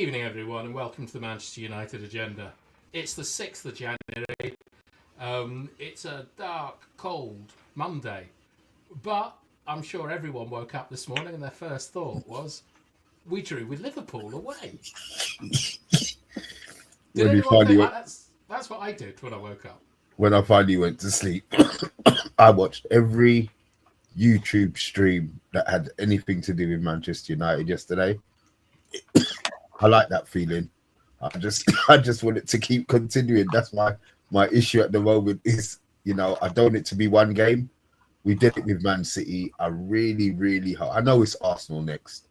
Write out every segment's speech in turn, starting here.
evening, everyone, and welcome to the Manchester United Agenda. It's the 6th of January. It's a dark, cold Monday, but I'm sure everyone woke up this morning and their first thought was, we drew with Liverpool away. Did anyone think that's what I did when I woke up? When I finally went to sleep, I watched every YouTube stream that had anything to do with Manchester United yesterday. I like that feeling. I just want it to keep continuing. That's my issue at the moment is, I don't want it to be one game. We did it with Man City. I really hope. I know it's Arsenal next.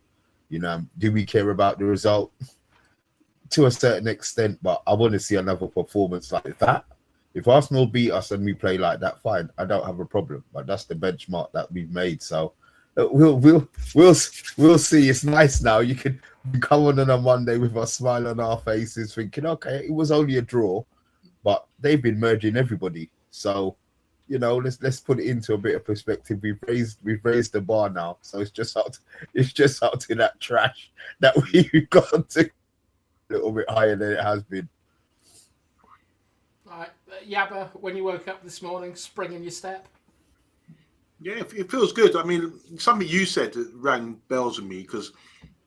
Do we care about the result? To a certain extent, but I want to see another performance like that. If Arsenal beat us and we play like that, fine. I don't have a problem. But that's the benchmark that we've made. So we'll see. It's nice now. You can come on a Monday with a smile on our faces, thinking, okay, it was only a draw, but they've been merging everybody. So, let's put it into a bit of perspective. We've raised the bar now, so it's just up to that trash that we've got to a little bit higher than it has been. All right, Yabba, when you woke up this morning, spring in your step? Yeah, it feels good. I mean, something you said that rang bells with me because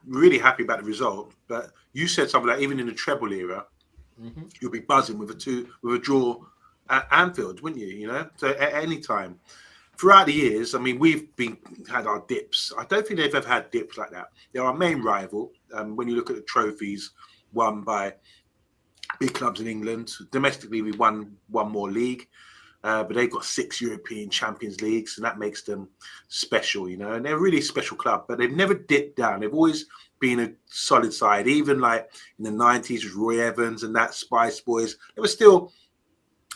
really happy about the result. But you said something like even in the treble era, you'll be buzzing with a draw at Anfield, wouldn't you? So at any time throughout the years, I mean, we've had our dips. I don't think they've ever had dips like that. They're our main rival. When you look at the trophies won by big clubs in England, domestically we won one more league. But they've got 6 European Champions Leagues, and that makes them special, and they're a really special club, but they've never dipped down. They've always been a solid side, even like in the 90s with Roy Evans and that Spice Boys. They were still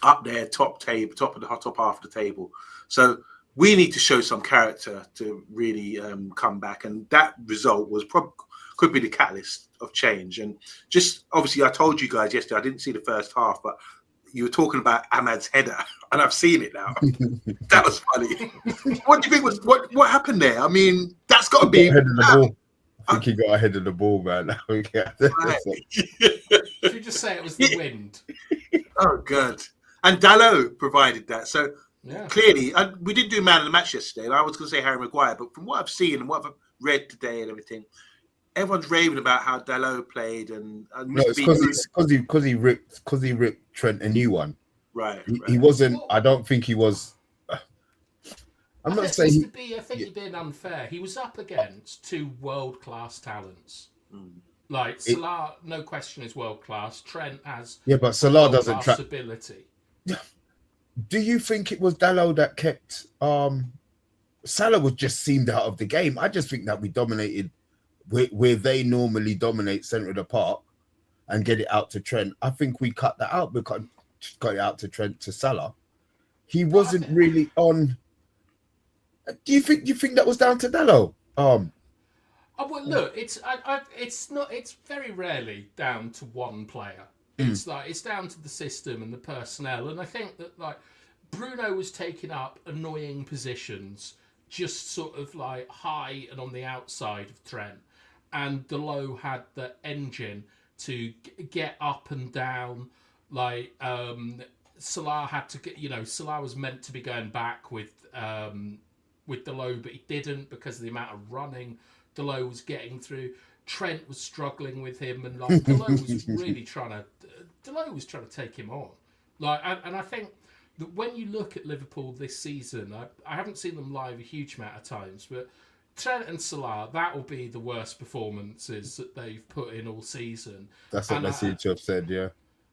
up there, top half of the table. So we need to show some character to really come back, and that result could be the catalyst of change. And just obviously, I told you guys yesterday, I didn't see the first half, but you were talking about Ahmad's header, and I've seen it now. That was funny. What do you think was what happened there? I mean, that's got to be ahead of the ball. I think he got ahead of the ball, man. Should you just say it was the wind? Oh, good. And Dalot provided that. So clearly, we didn't do man of the match yesterday. And I was going to say Harry Maguire, but from what I've seen and what I've read today and everything, everyone's raving about how Dalot played, and no, it's because he ripped Trent a new one. Right. He wasn't. I don't think he was. I'm not saying. I think you're being unfair. He was up against 2 world-class talents. Like Salah, no question, is world-class. Trent has but Salah doesn't track ability. Do you think it was Dalot that kept? Salah was just seemed out of the game. I just think that we dominated. Where they normally dominate centre of the park and get it out to Trent, I think we cut that out. We got it out to Trent to Salah. He wasn't really on. Do you think that was down to Dalot? Well, look, it's not. It's very rarely down to one player. It's down to the system and the personnel. And I think that Bruno was taking up annoying positions, just sort of high and on the outside of Trent. And Dalot had the engine to get up and down. Salah had to get, Salah was meant to be going back with Dalot, but he didn't because of the amount of running Dalot was getting through. Trent was struggling with him, and Dalot was really trying to take him on. And I think that when you look at Liverpool this season, I haven't seen them live a huge amount of times, but Trent and Salah, that will be the worst performances that they've put in all season. That's what they seem to have said, yeah.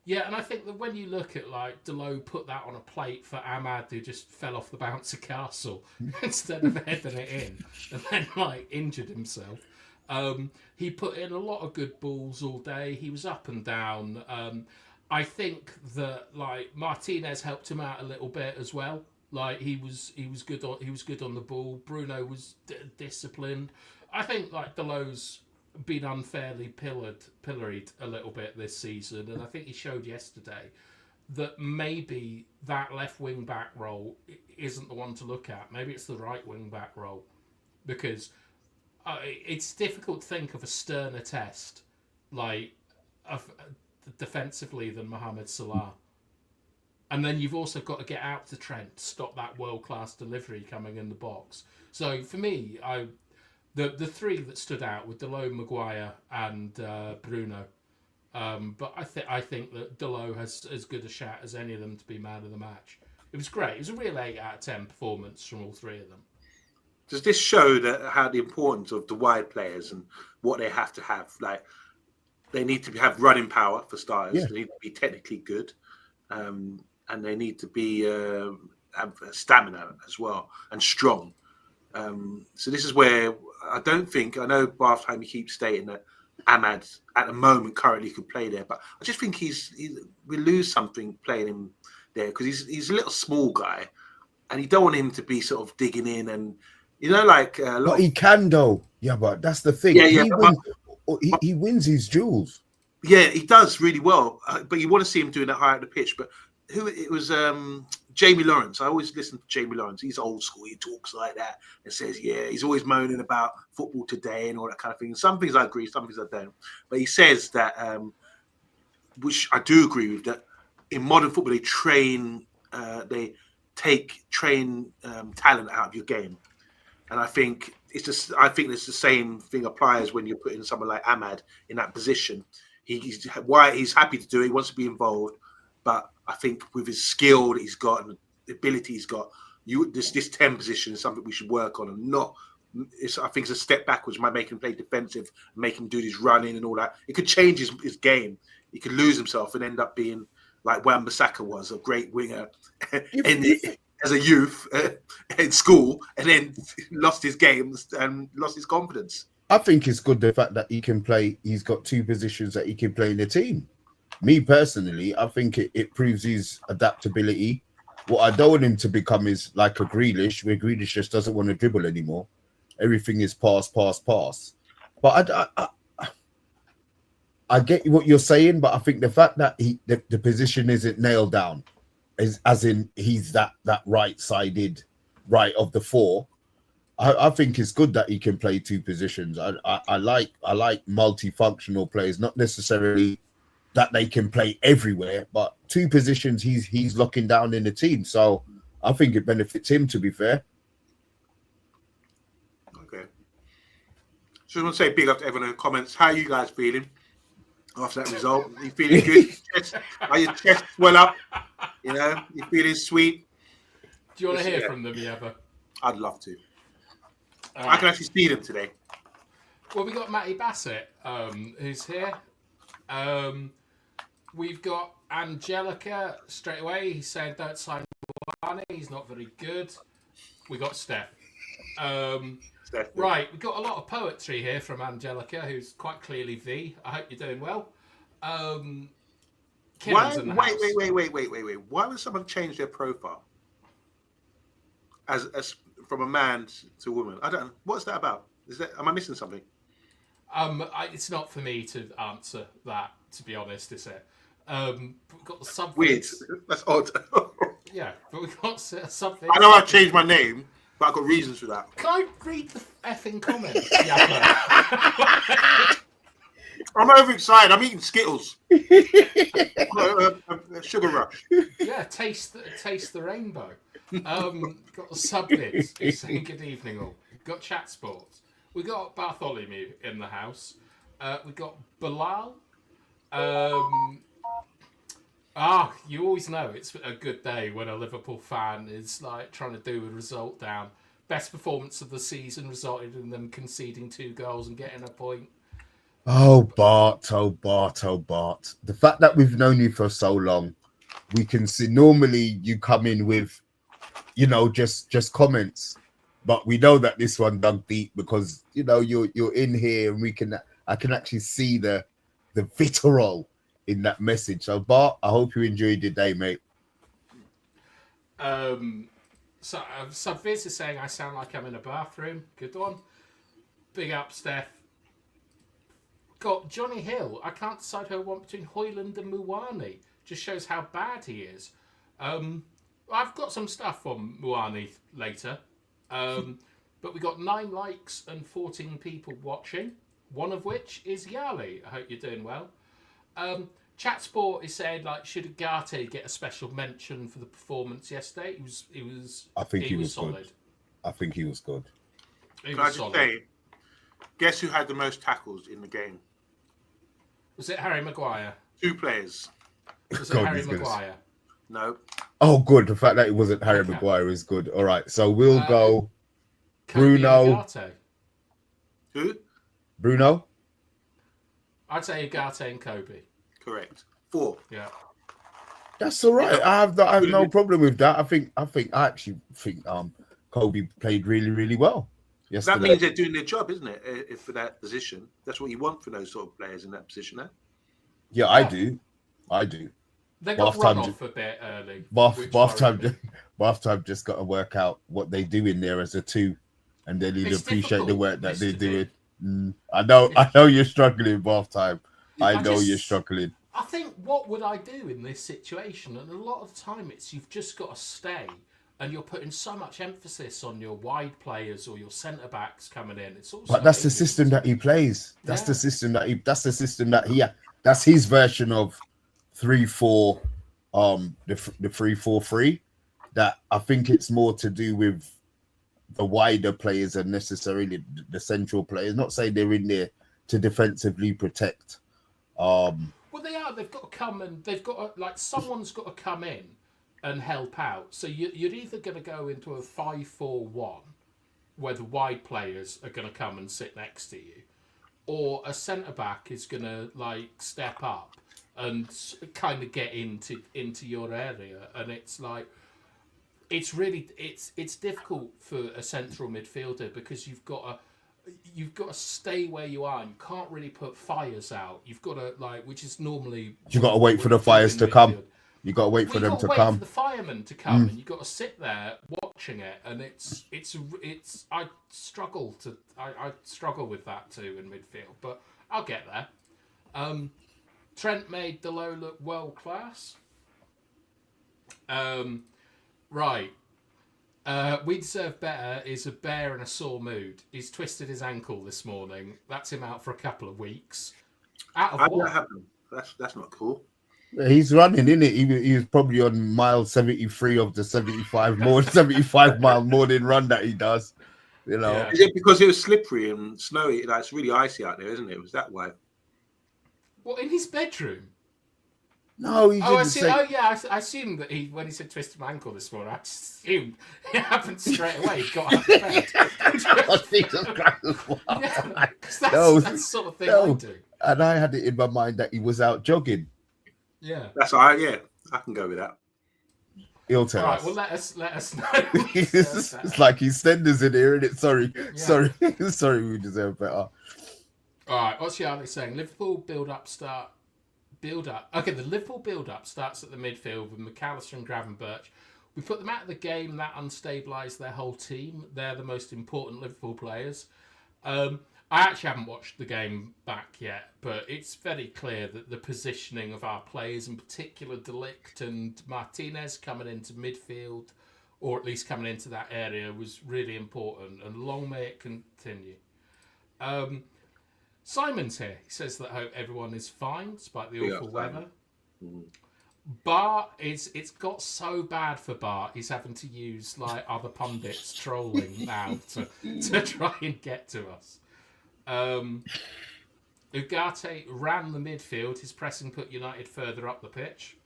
Yeah, and I think that when you look at Dalot put that on a plate for Ahmad, who just fell off the bouncer castle instead of heading it in, and then injured himself. He put in a lot of good balls all day. He was up and down. I think that Martinez helped him out a little bit as well. He was good on the ball. Bruno was disciplined. I think Dalot's been unfairly pilloried a little bit this season, and I think he showed yesterday that maybe that left wing back role isn't the one to look at. Maybe it's the right wing back role, because it's difficult to think of a sterner test like defensively than Mohamed Salah. And then you've also got to get out to Trent to stop that world-class delivery coming in the box. So for me, the three that stood out were Dalot, Maguire, and Bruno. But I think that Dalot has as good a shot as any of them to be man of the match. It was great. It was a real 8 out of 10 performance from all three of them. Does this show how the importance of the wide players and what they have to have? Like, they need to have running power for starters. Yeah. They need to be technically good, and they need to be have stamina as well and strong. So this is where I know Bartholomew keeps stating that Ahmad at the moment currently could play there, but I just think we lose something playing him there because he's a little small guy, and you don't want him to be sort of digging in and But he can though. Yeah, but that's the thing. He wins his duels. Yeah, he does really well, but you want to see him doing that higher at the pitch. But it was Jamie Lawrence. I always listen to Jamie Lawrence. He's old school. He talks like that and says, yeah, he's always moaning about football today and all that kind of thing. Some things I agree, some things I don't. But he says that, which I do agree with, that in modern football they train talent out of your game. And I think it's the same thing applies when you're putting someone like Ahmad in that position. He's happy to do it. He wants to be involved, but I think with his skill that he's got and the ability he's got, this 10 position is something we should work on, and not. I think it's a step backwards. Might make him play defensive, make him do his running and all that. It could change his game. He could lose himself and end up being like Wan-Bissaka was, a great winger as a youth in school, and then lost his games and lost his confidence. I think it's good the fact that he can play. He's got 2 positions that he can play in the team. Me personally, I think it proves his adaptability. What I don't want him to become is like a Grealish, where Grealish just doesn't want to dribble anymore. Everything is pass. But I get what you're saying, but I think the fact that the position isn't nailed down, as in he's that right-sided right of the 4. I think it's good that he can play 2 positions. I like multifunctional players, not necessarily that they can play everywhere, but 2 positions he's locking down in the team. So I think it benefits him, to be fair. Okay. So I want to say big up to everyone in the comments. How are you guys feeling after that result? Are you feeling good? Are your chest well up? You feeling sweet? Do you want to hear from them, Yeva? I'd love to. I can actually see them today. Well, we got Matty Bassett, who's here. We've got Angelica straight away. He said, don't sign Muani. He's not very good. We got Steph. Right, we've got a lot of poetry here from Angelica, who's quite clearly V. I hope you're doing well. Wait. Why would someone change their profile as from a man to a woman? I don't know. What's that about? Am I missing something? It's not for me to answer that, to be honest, is it? We've got the subject. Weird. That's odd. Yeah, but we've got something. I know I changed my name, but I've got reasons for that. Can I read the effing comments? I'm overexcited. I'm eating Skittles. Sugar rush. Yeah, taste the rainbow. Got the sublids saying good evening all. Got chat sports. We got Bartholomew in the house. We got Bilal. You always know it's a good day when a Liverpool fan is like trying to do a result down. Best performance of the season resulted in them conceding 2 goals and getting a point. Oh, Bart. The fact that we've known you for so long, we can see normally you come in with, just comments. But we know that this one dug deep because, you're in here and I can actually see the vitriol in that message. So, Bart, I hope you enjoyed your day, mate. So Viz is saying I sound like I'm in a bathroom. Good one. Big up, Steph. Got Johnny Hill. I can't decide who I want between Højlund and Muani. Just shows how bad he is. I've got some stuff on Muani later. But we got 9 likes and 14 people watching. one of which is Yali. I hope you're doing well. Chat Sport is saying, like, should Ugarte get a special mention for the performance yesterday? He was solid. Good. I think he was good. Can I just say, guess who had the most tackles in the game? Was it Harry Maguire? 2 players. Was it Harry Maguire? No. Oh, good. The fact that it wasn't Harry Maguire is good. All right. So we'll go Bruno. Ugarte. Who? Bruno? I'd say Ugarte and Kobe. Correct. 4. Yeah. That's all right. I have no problem with that. I actually think Kobe played really, really well yesterday. That means they're doing their job, isn't it? If for that position, that's what you want for those sort of players in that position. Eh? Yeah, I do. They got run off a bit early. Bathtime just got to work out what they do in there as a 2, and they need to appreciate the work that they're doing. I know you're struggling, Bathtime. I know you're struggling. I think, what would I do in this situation? And a lot of the time, you've just got to stay, and you're putting so much emphasis on your wide players or your centre backs coming in. But that's the system that he plays. That's the system that he. That's his version of 3-4, the 3-4-3. That I think it's more to do with the wider players and necessarily the central players. Not saying they're in there to defensively protect. Well, they are. They've got to come and someone's got to come in and help out. So you're either going to go into a 5-4-1 where the wide players are going to come and sit next to you, or a centre back is going to step up and kind of get into your area. And it's like, it's really it's difficult for a central midfielder because you've got to stay where you are. And you can't really put fires out. You've got to which is normally you got to wait for the fires to come. You got to wait for them to come. For the firemen to come, and you got to sit there watching it. And it's I struggle with that too in midfield, but I'll get there. Trent made Delo look world class. Right. We Deserve Better is a bear in a sore mood. He's twisted his ankle this morning. That's him out for a couple of weeks. How did that happen? That's not cool. He's running, isn't it? He was probably on mile 73 of the 75 mile morning run that he does. You know, Is it because it was slippery and snowy? It's really icy out there, isn't it? Was that why? What, in his bedroom? No, he didn't I assumed that when he said twisted my ankle this morning, I assumed it happened straight away. He got out of bed. That's the sort of thing I do. And I had it in my mind that he was out jogging. Yeah, I can go with that. He'll tell us. Well, let us know. It's like he's senders in here, isn't it? Sorry, we deserve better. All right, what's Yarley saying? Liverpool build up. Okay, the Liverpool build-up starts at the midfield with McAllister and Gravenberch. We put them out of the game, that unstabilised their whole team. They're the most important Liverpool players. I actually haven't watched the game back yet, but it's very clear that the positioning of our players, in particular De Ligt and Martinez coming into midfield, or at least coming into that area, was really important, and long may it continue. Simon's here. He says that hope everyone is fine despite the awful weather. Bart it's got so bad for Bart. He's having to use other pundits trolling now to try and get to us. Ugarte ran the midfield. His pressing put United further up the pitch.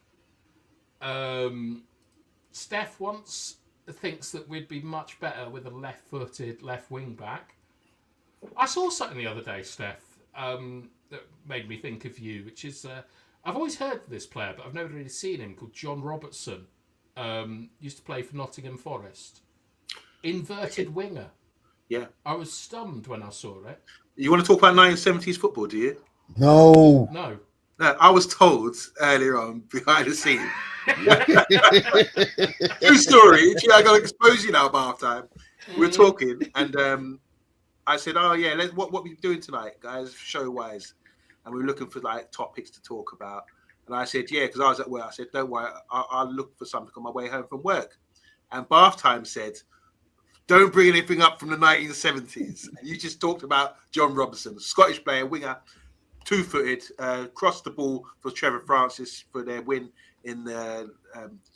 Steph thinks that we'd be much better with a left-footed left wing back. I saw something the other day, Steph, that made me think of you, which is I've always heard of this player, but I've never really seen him, called John Robertson. Used to play for Nottingham Forest. Inverted winger. Yeah. I was stunned when I saw it. You want to talk about 1970s football, do you? No. No, I was told earlier on behind the scenes. True story. I got to expose you now about half time. We're talking, and I said, "Oh yeah, what we doing tonight, guys, show wise?" And we were looking for topics to talk about. And I said, "Yeah," because I was at work. I said, "Don't worry, I'll look for something on my way home from work." And Bath Time said, Don't bring anything up from the 1970s. You just talked about John Robinson, Scottish player, winger, 2-footed, crossed the ball for Trevor Francis for their win in the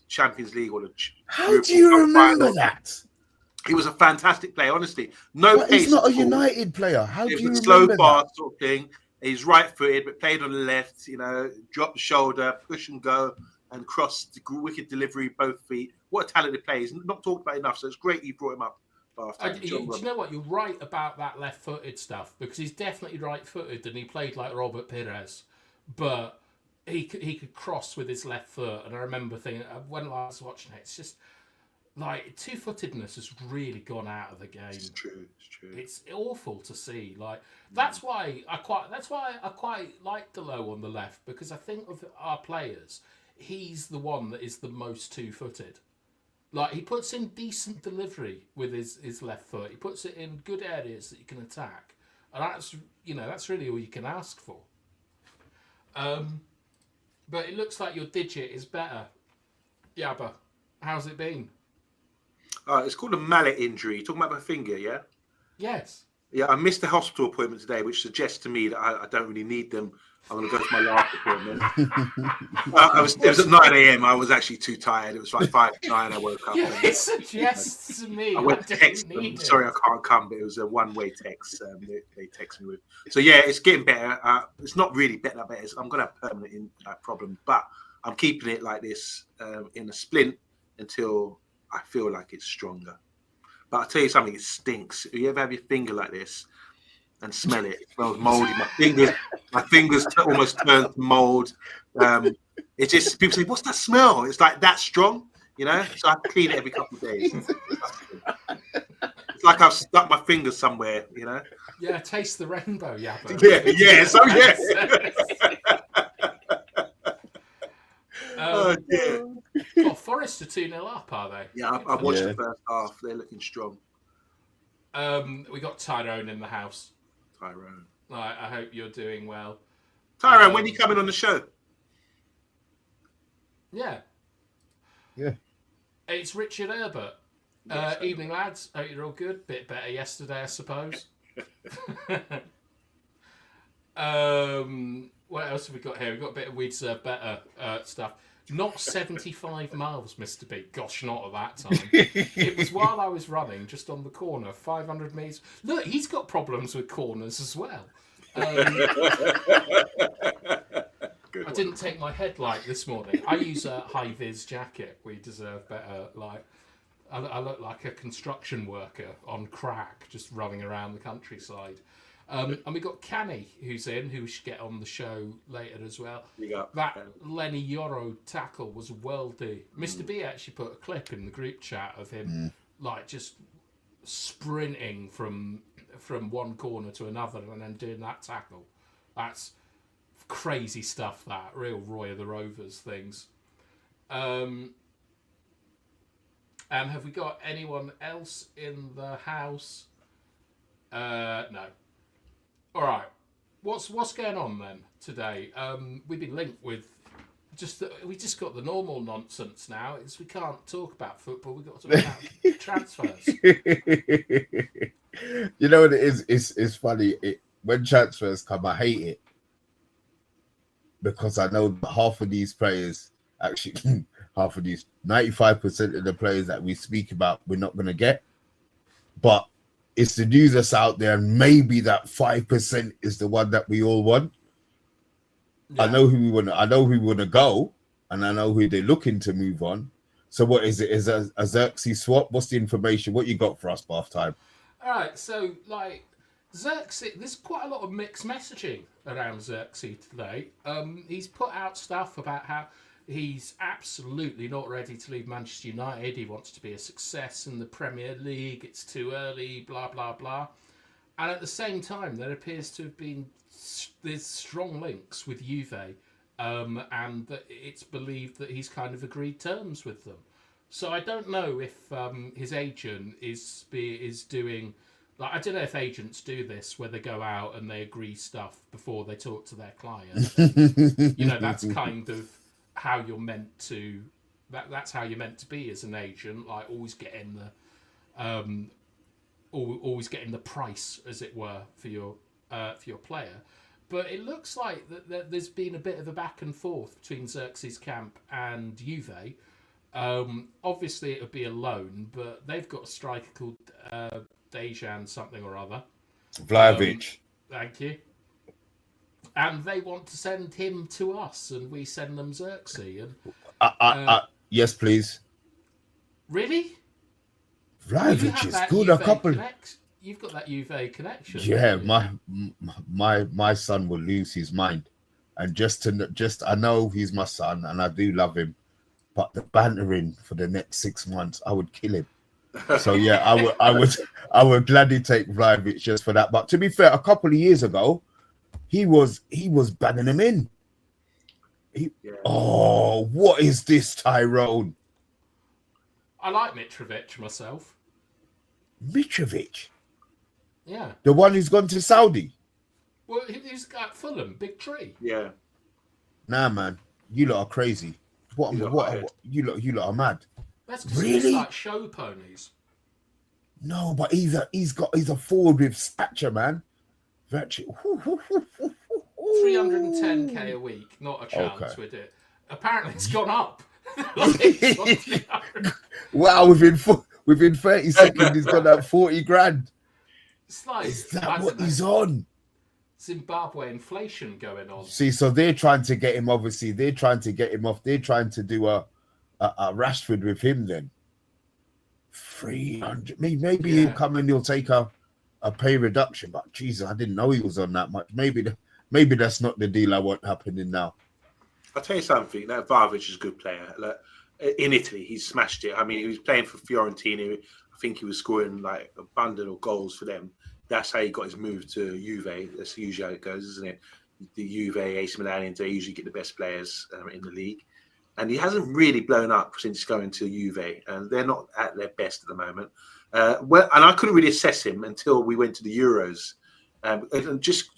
Champions League or the How do you remember that? He was a fantastic player, honestly. No But pace. he's not a United player. How do you remember slow remember fast that? sort of thing. He's right-footed, but played on the left. Drop the shoulder, push and go, and cross the wicked delivery, both feet. What a talented player! He's not talked about enough, so it's great you brought him up. Do you know what? You're right about that left-footed stuff because he's definitely right-footed and he played like Robert Pires, but he could cross with his left foot. And I remember thinking when I was watching it, it's just like two-footedness has really gone out of the game. It's true. It's awful to see. Like that's why I quite like Delo on the left because I think of our players, he's the one that is the most two-footed. Like, he puts in decent delivery with his left foot. He puts it in good areas that you can attack. And that's really all you can ask for. But it looks like your digit is better. Yabba, how's it been? It's called a mallet injury. You're talking about my finger, yeah? Yes. Yeah, I missed the hospital appointment today, which suggests to me that I don't really need them. I'm going to go to my last appointment. It was at 9 a.m. I was actually too tired. It was like 5 to 9. I woke up. Yeah, it suggests to me. I went to text them. Sorry, I can't come, but it was a one-way text. They text me with. So yeah, it's getting better. It's not really better. I'm going to have a permanent problem, but I'm keeping it like this in a splint until I feel like it's stronger. But I'll tell you something, it stinks. If you ever have your finger like this and smell it, it smells moldy. My fingers almost turn to mold. It's just, people say, what's that smell? It's like that strong, So I have to clean it every couple of days. It's like I've stuck my finger somewhere, Yeah, taste the rainbow, Yabba. Oh, dear. Well, Forest are 2-0 up, are they? Yeah, I watched the first half. They're looking strong. We got Tyrone in the house. Tyrone. I hope you're doing well. Tyrone, when are you coming on the show? Yeah. It's Richard Herbert. Yes, evening, lads. Hope you're all good. Bit better yesterday, I suppose. What else have we got here? We've got a bit of We'd Serve Better stuff. Not 75 miles, Mr. B. Gosh, not at that time. It was while I was running, just on the corner, 500 metres. Look, he's got problems with corners as well. I didn't take my headlight this morning. I use a high-vis jacket. We deserve better. I look like a construction worker on crack, just running around the countryside. And we got Canny, who should get on the show later as well. That Lenny Yoro tackle was worldy. Mr. B actually put a clip in the group chat of him, just sprinting from one corner to another and then doing that tackle. That's crazy stuff, that. Real Roy of the Rovers things. And have we got anyone else in the house? No. All right, what's going on then today? We've been linked with we just got the normal nonsense now. We can't talk about football. We've got to talk about transfers. You know what it is? It's funny. When transfers come, I hate it because I know half of these players, actually, 95% of the players that we speak about, we're not going to get, but it's the news that's out there, and maybe that 5% is the one that we all want. Yeah. I know who we want to go, and I know who they're looking to move on. So what is it? Is a Zirkzee swap? What's the information? What you got for us, Bath Time? All right, so Zirkzee, there's quite a lot of mixed messaging around Zirkzee today. He's put out stuff about how he's absolutely not ready to leave Manchester United. He wants to be a success in the Premier League. It's too early, blah, blah, blah. And at the same time, there appears to have been there's strong links with Juve, and that it's believed that he's kind of agreed terms with them. So I don't know if his agent is doing... I don't know if agents do this, where they go out and they agree stuff before they talk to their client. That's kind of how you're meant to. That's how you're meant to be as an agent. Always getting always getting the price, as it were, for your player. But it looks like that there's been a bit of a back and forth between Zirkzee's camp and Juve. Obviously, it would be a loan, but they've got a striker called Dejan something or other. Vlahovic. Thank you. And they want to send him to us, and we send them Zirkzee. And Yes, please. really, Vlahovic is good. A couple. You've got that Juve connection. Yeah, my son will lose his mind, and I know he's my son, and I do love him, but the bantering for the next 6 months, I would kill him. So yeah, I would gladly take Vlahovic just for that. But to be fair, a couple of years ago, he was banging him in. Oh, what is this, Tyrone? I like Mitrovic myself. Mitrovic? Yeah. The one who's gone to Saudi? Well, he's at Fulham, big tree. Yeah. Nah, man, you lot are crazy. You lot are mad. That's because Really? he's like show ponies. No, but he's a forward with stature, man. Virtually. 310k a week, not a chance with it. Apparently, it's gone up. Wow, within 30 seconds, he's got that 40 grand. It's like, is that what he's on? Zimbabwe inflation going on. See, so they're trying to get him. Obviously, they're trying to get him off. They're trying to do a Rashford with him. Then 300. Maybe he'll come and he'll take a pay reduction. But Jesus, I didn't know he was on that much. Maybe that's not the deal I want happening now. I'll tell you something. That Vlahovic is a good player. Like, in Italy, he smashed it. I mean, he was playing for Fiorentina. I think he was scoring like a bundle of goals for them. That's how he got his move to Juve. That's usually how it goes, isn't it? The Juve, AC Milan, they usually get the best players in the league. And he hasn't really blown up since going to Juve. And they're not at their best at the moment. And I couldn't really assess him until we went to the Euros. And just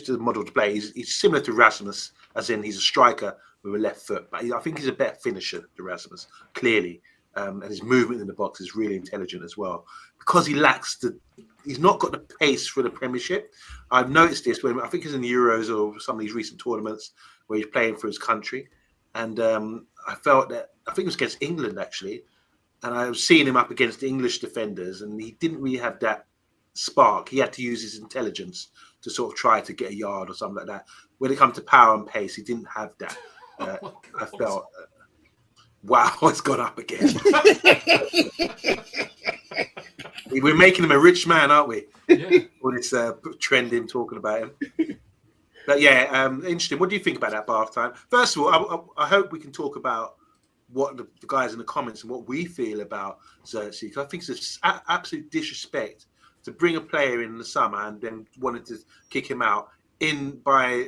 to model to play, he's similar to Rasmus, as in he's a striker with a left foot. But I think he's a better finisher than Rasmus, clearly. And his movement in the box is really intelligent as well. Because he's not got the pace for the Premiership. I've noticed this when I think he's in the Euros or some of these recent tournaments where he's playing for his country. And I felt that, I think it was against England actually. And I was seeing him up against the English defenders and he didn't really have that spark. He had to use his intelligence to sort of try to get a yard or something like that. When it comes to power and pace, he didn't have that. I felt, wow, it's gone up again. We're making him a rich man, aren't we? Yeah. All this trend in talking about him. But yeah, interesting. What do you think about that bath time? First of all, I hope we can talk about what the guys in the comments and what we feel about Zirkzee. Because I think it's an absolute disrespect to bring a player in the summer and then wanting to kick him out by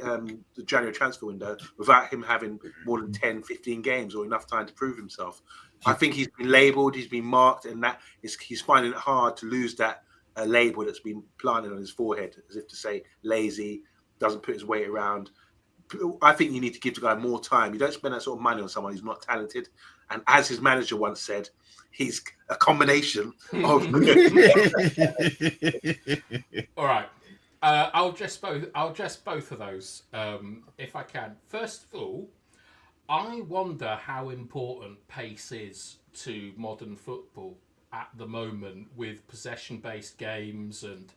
the January transfer window without him having more than 10, 15 games or enough time to prove himself. I think he's been labelled, he's been marked, and he's finding it hard to lose that label that's been planted on his forehead, as if to say lazy, doesn't put his weight around. I think you need to give the guy more time. You don't spend that sort of money on someone who's not talented. And as his manager once said, he's a combination of. All right. I'll address both of those if I can. First of all, I wonder how important pace is to modern football at the moment with possession-based games and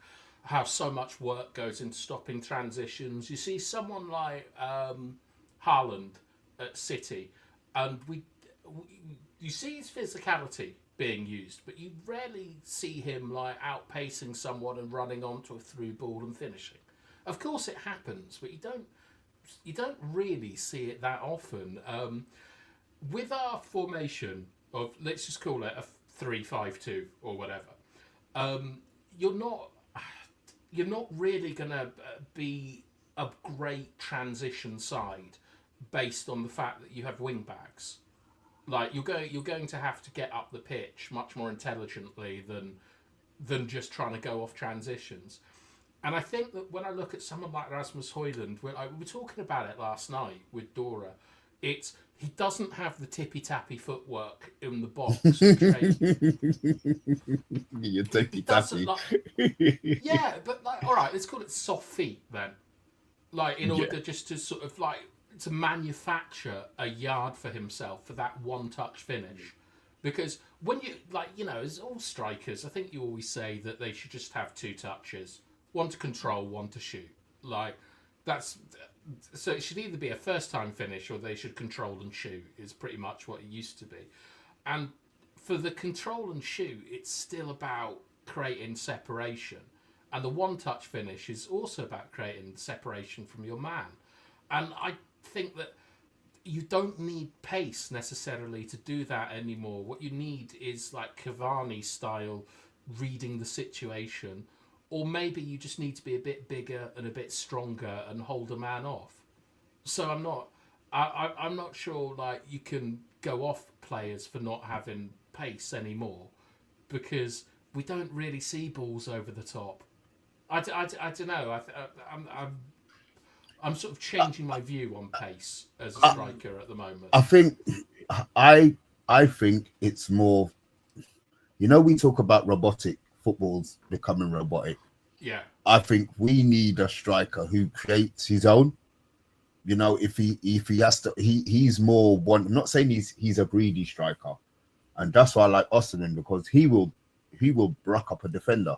how so much work goes into stopping transitions. You see someone like Haaland at City, and you see his physicality being used, but you rarely see him like outpacing someone and running onto a through ball and finishing. Of course it happens, but you don't really see it that often. With our formation of, let's just call it a 3-5-2 or whatever, you're not really going to be a great transition side based on the fact that you have wing backs. Like you're going to have to get up the pitch much more intelligently than just trying to go off transitions. And I think that when I look at someone like Rasmus Højlund, we were talking about it last night with Dora, He doesn't have the tippy-tappy footwork in the box. You're He doesn't, yeah, but like, all right, let's call it soft feet then. Like, in order just to sort of like to manufacture a yard for himself for that one-touch finish. Because when as all strikers, I think you always say that they should just have 2 touches, one to control, one to shoot. Like, so it should either be a first-time finish or they should control and shoot. Is pretty much what it used to be. And for the control and shoot, it's still about creating separation. And the one-touch finish is also about creating separation from your man. And I think that you don't need pace necessarily to do that anymore. What you need is like Cavani style reading the situation, or maybe you just need to be a bit bigger and a bit stronger and hold a man off. So I'm not sure like you can go off players for not having pace anymore, because we don't really see balls over the top. I don't know. I'm sort of changing my view on pace as a striker at the moment. I think it's more, we talk about robotic footballs becoming robotic. Yeah. I think we need a striker who creates his own. If he has to, he's more one. I'm not saying he's a greedy striker, and that's why I like Osimhen, because he will bruck up a defender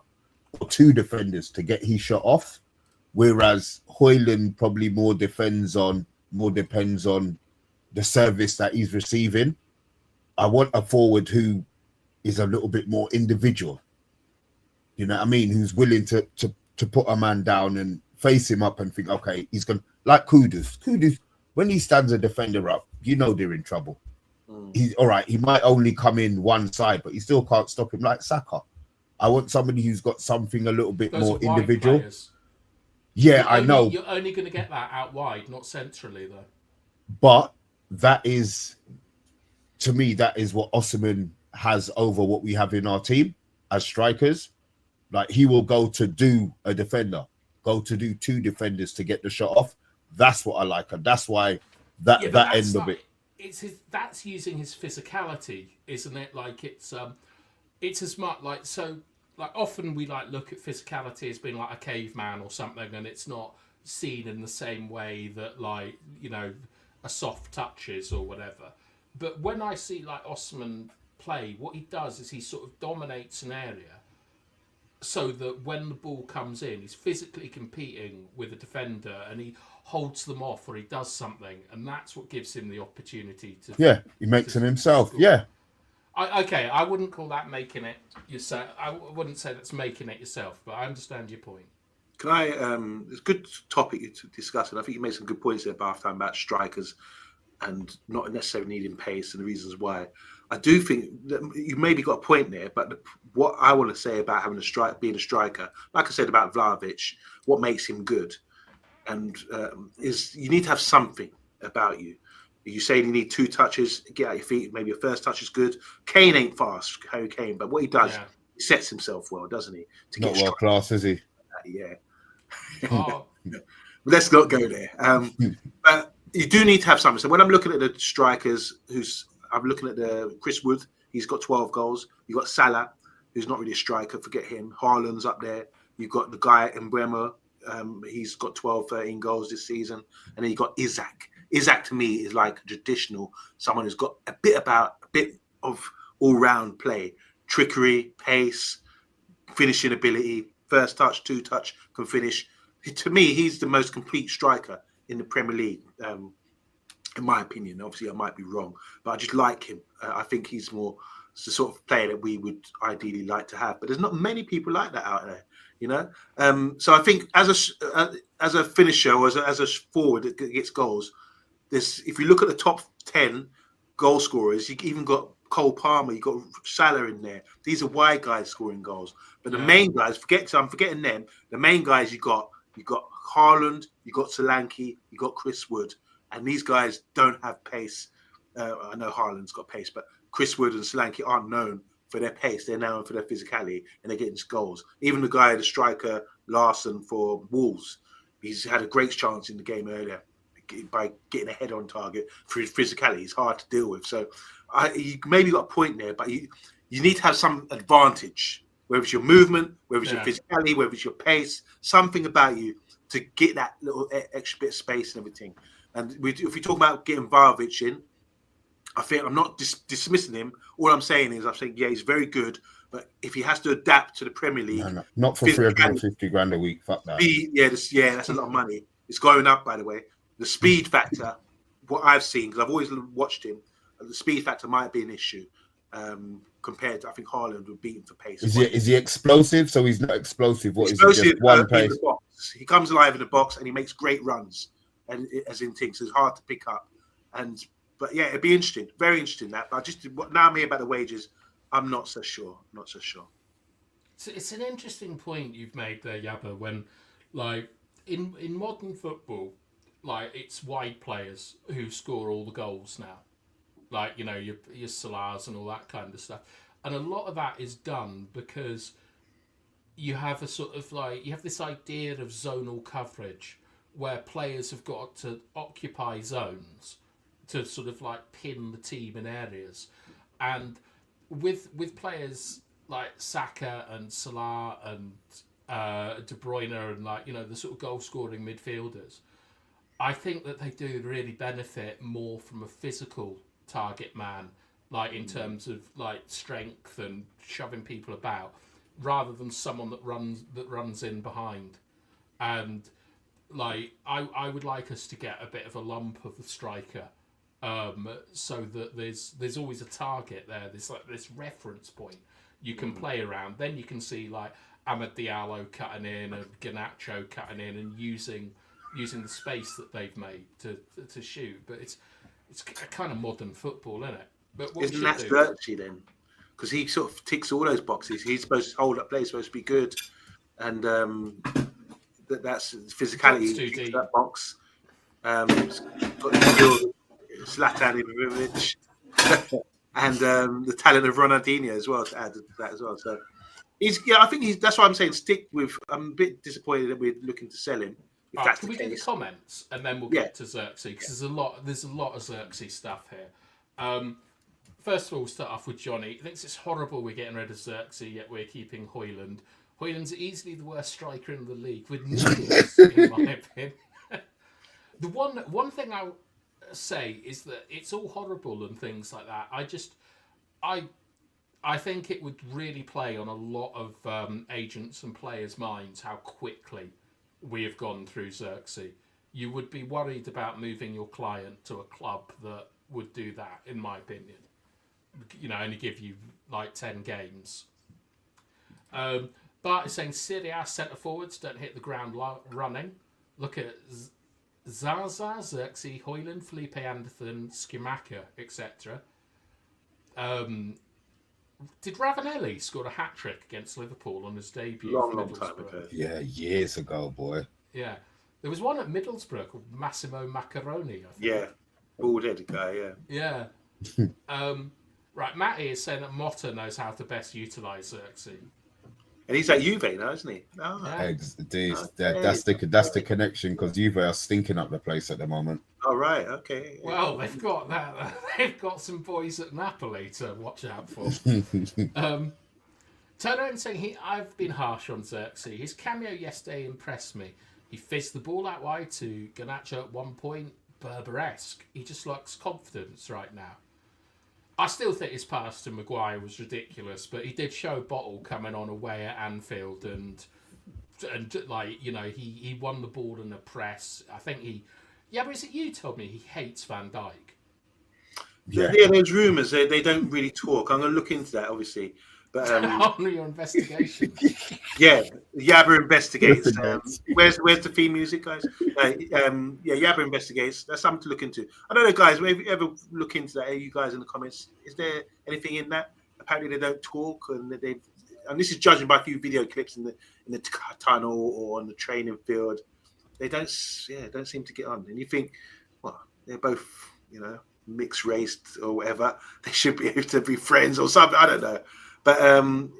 or 2 defenders to get his shot off. Whereas Højlund probably more depends on the service that he's receiving. I want a forward who is a little bit more individual. You know what I mean? Who's willing to put a man down and face him up and think, okay, he's going to, like Kudus. Kudus, when he stands a defender up, they're in trouble. He's all right. He might only come in one side, but he still can't stop him like Saka. I want somebody who's got something a little bit more individual. Players. Yeah, I know. You're only going to get that out wide, not centrally, though. But that is, to me, that is what Osimhen has over what we have in our team as strikers. Like, he will go to do a defender, go to do 2 defenders to get the shot off. That's what I like, and that's why that end of it. That's using his physicality, isn't it? Like, it's as much like so. Like, often we look at physicality as being like a caveman or something, and it's not seen in the same way that a soft touch is or whatever. But when I see like Osimhen play, what he does is he sort of dominates an area, so that when the ball comes in, he's physically competing with a defender and he holds them off or he does something, and that's what gives him the opportunity to. Yeah, he makes him himself. Score. Yeah. I wouldn't call that making it yourself. I wouldn't say that's making it yourself, but I understand your point. Can I? It's a good topic to discuss, and I think you made some good points there about half-time about strikers and not necessarily needing pace and the reasons why. I do think that you maybe got a point there, but what I want to say about being a striker, like I said about Vlahovic, what makes him good, and is you need to have something about you. You say you need 2 touches, get out your feet. Maybe your first touch is good. Kane ain't fast, Harry Kane, but what he does, he sets himself well, doesn't he? To not well class, is he? Yeah. Oh. Let's not go there. But you do need to have something. So when I'm looking at the strikers, I'm looking at the Chris Wood. He's got 12 goals. You've got Salah, who's not really a striker. Forget him. Haaland's up there. You've got the guy in Bremer. He's got 12, 13 goals this season. And then you've got Isaac. Isaac to me is like a traditional, someone who's got a bit of all-round play, trickery, pace, finishing ability, first touch, 2 touch, can finish. To me, he's the most complete striker in the Premier League, in my opinion. Obviously, I might be wrong, but I just like him. I think he's more the sort of player that we would ideally like to have. But there's not many people like that out there. So I think as a finisher or as a forward that gets goals, if you look at the top 10 goal scorers, you even got Cole Palmer, you got Salah in there. These are wide guys scoring goals, but the main guys, I'm forgetting them. The main guys you got Haaland, you got Solanke, you got Chris Wood, and these guys don't have pace. I know Haaland's got pace, but Chris Wood and Solanke aren't known for their pace. They're known for their physicality, and they're getting goals. Even the striker Larson for Wolves, he's had a great chance in the game earlier by getting a head on target for his physicality. He's hard to deal with. So you maybe got a point there, but you need to have some advantage, whether it's your movement, whether it's your physicality, whether it's your pace, something about you to get that little extra bit of space and everything. And if we talk about getting Vlahovic in, I think I'm not dismissing him. All I'm saying is, I'm saying, yeah, he's very good, but if he has to adapt to the Premier League, no, not for 350 grand a week. Fuck that. That's a lot of money. It's going up, by the way. The speed factor, what I've seen, because I've always watched him, the speed factor might be an issue compared to, I think Haaland would beat him for pace. Is he explosive? So he's not explosive. What explosive, is he? Just one pace? In the box. He comes alive in the box and he makes great runs, and as in things, it's hard to pick up. But yeah, it'd be interesting, very interesting. That, but now I'm here about the wages. I'm not so sure. So it's an interesting point you've made there, Yabba. When, like, in modern football, like, it's wide players who score all the goals now. Like, you know, your Salahs and all that kind of stuff. And a lot of that is done because you have a sort of like, you have this idea of zonal coverage where players have got to occupy zones to sort of like pin the team in areas. And with players like Saka and Salah and De Bruyne and, like, you know, the sort of goal scoring midfielders, I think that they do really benefit more from a physical target man, like in terms of like strength and shoving people about, rather than someone that runs in behind. And like I would like us to get a bit of a lump of the striker, so that there's always a target there. There's like this reference point you can play around. Then you can see like Amad Diallo cutting in and Garnacho cutting in and using the space that they've made to shoot. But it's a kind of modern football, isn't it? But what isn't that Zirkzee then? Because he sort of ticks all those boxes. He's supposed to hold up play, supposed to be good, and that's physicality. He ticks that box. Got the skill of Zlatan Ibrahimovic and the talent of Ronaldinho as well, to add to that as well. So I think that's why I'm saying stick with. I'm a bit disappointed that we're looking to sell him. Can we do the comments and then we'll get to Zirkzee, because there's a lot of Zirkzee stuff here. First of all, we'll start off with Johnny. He thinks it's horrible we're getting rid of Zirkzee, yet we're keeping Højlund. Højlund's easily the worst striker in the league, with niggles, in my opinion. The one thing I'll say is that it's all horrible and things like that. I think it would really play on a lot of agents and players' minds how quickly we have gone through Zirkzee. You would be worried about moving your client to a club that would do that, in my opinion. You know, only give you like 10 games. Bart is saying Serie A centre forwards don't hit the ground running. Look at Zaza, Zirkzee, Højlund, Felipe Anderson, Schimaka, etc. Did Ravanelli score a hat-trick against Liverpool on his debut? Long time ago. Yeah, years ago, boy. Yeah. There was one at Middlesbrough called Massimo Macaroni, I think. Yeah. Bald-headed guy, yeah. Yeah. Right, Matty is saying that Motta knows how to best utilise Zirkzee. And he's at Juve now, isn't he? Oh, yeah. Dude, that's the connection, because Juve are stinking up the place at the moment. Oh, right, okay. Well, they've got that. They've got some boys at Napoli to watch out for. Turn around and saying, I've been harsh on Zirkzee. His cameo yesterday impressed me. He fizzed the ball out wide to Garnacho at one point. Berber-esque. He just lacks confidence right now. I still think his pass to Maguire was ridiculous, but he did show Bottle coming on away at Anfield, and like, you know, he won the ball in a press. I think but is it you told me he hates Van Dijk? Yeah, there's rumours they don't really talk. I'm going to look into that, obviously. But on your investigation. Yeah, Yabba investigates. Where's the theme music, guys? Yabba investigates. That's something to look into. I don't know, guys. If you ever look into that, you guys in the comments, is there anything in that? Apparently, they don't talk, and this is judging by a few video clips in the tunnel or on the training field. They don't seem to get on. And you think, well, they're both, you know, mixed race or whatever. They should be able to be friends or something. I don't know. But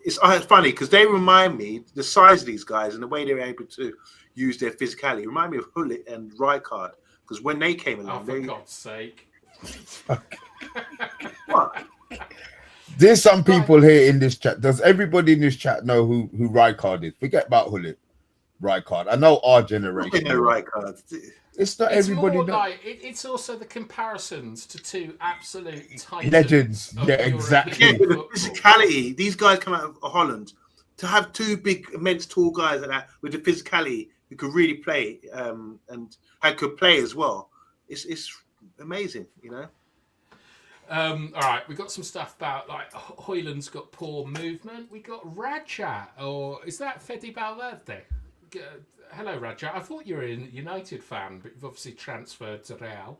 it's funny because they remind me, the size of these guys and the way they're able to use their physicality, remind me of Hullet and Rijkaard. because when they came Oh, along, for God's sake! what? There's some people here in this chat. Does everybody in this chat know who Rijkaard is? Forget about Hullet. Rijkaard. I know our generation. No, Rijkaard. It's not It's everybody. more like it's also the comparisons to two absolute titans Legends. of Yeah, European exactly. Yeah, the football. physicality. These guys come out of Holland to have two big, immense, tall guys like that with the physicality who could really play and could play as well. It's amazing, you know. All right, we got some stuff about like Højlund's got poor movement. We got Rajat, or is that Fede Valverde? Hello, Rajat. I thought you were a United fan, but you've obviously transferred to Real.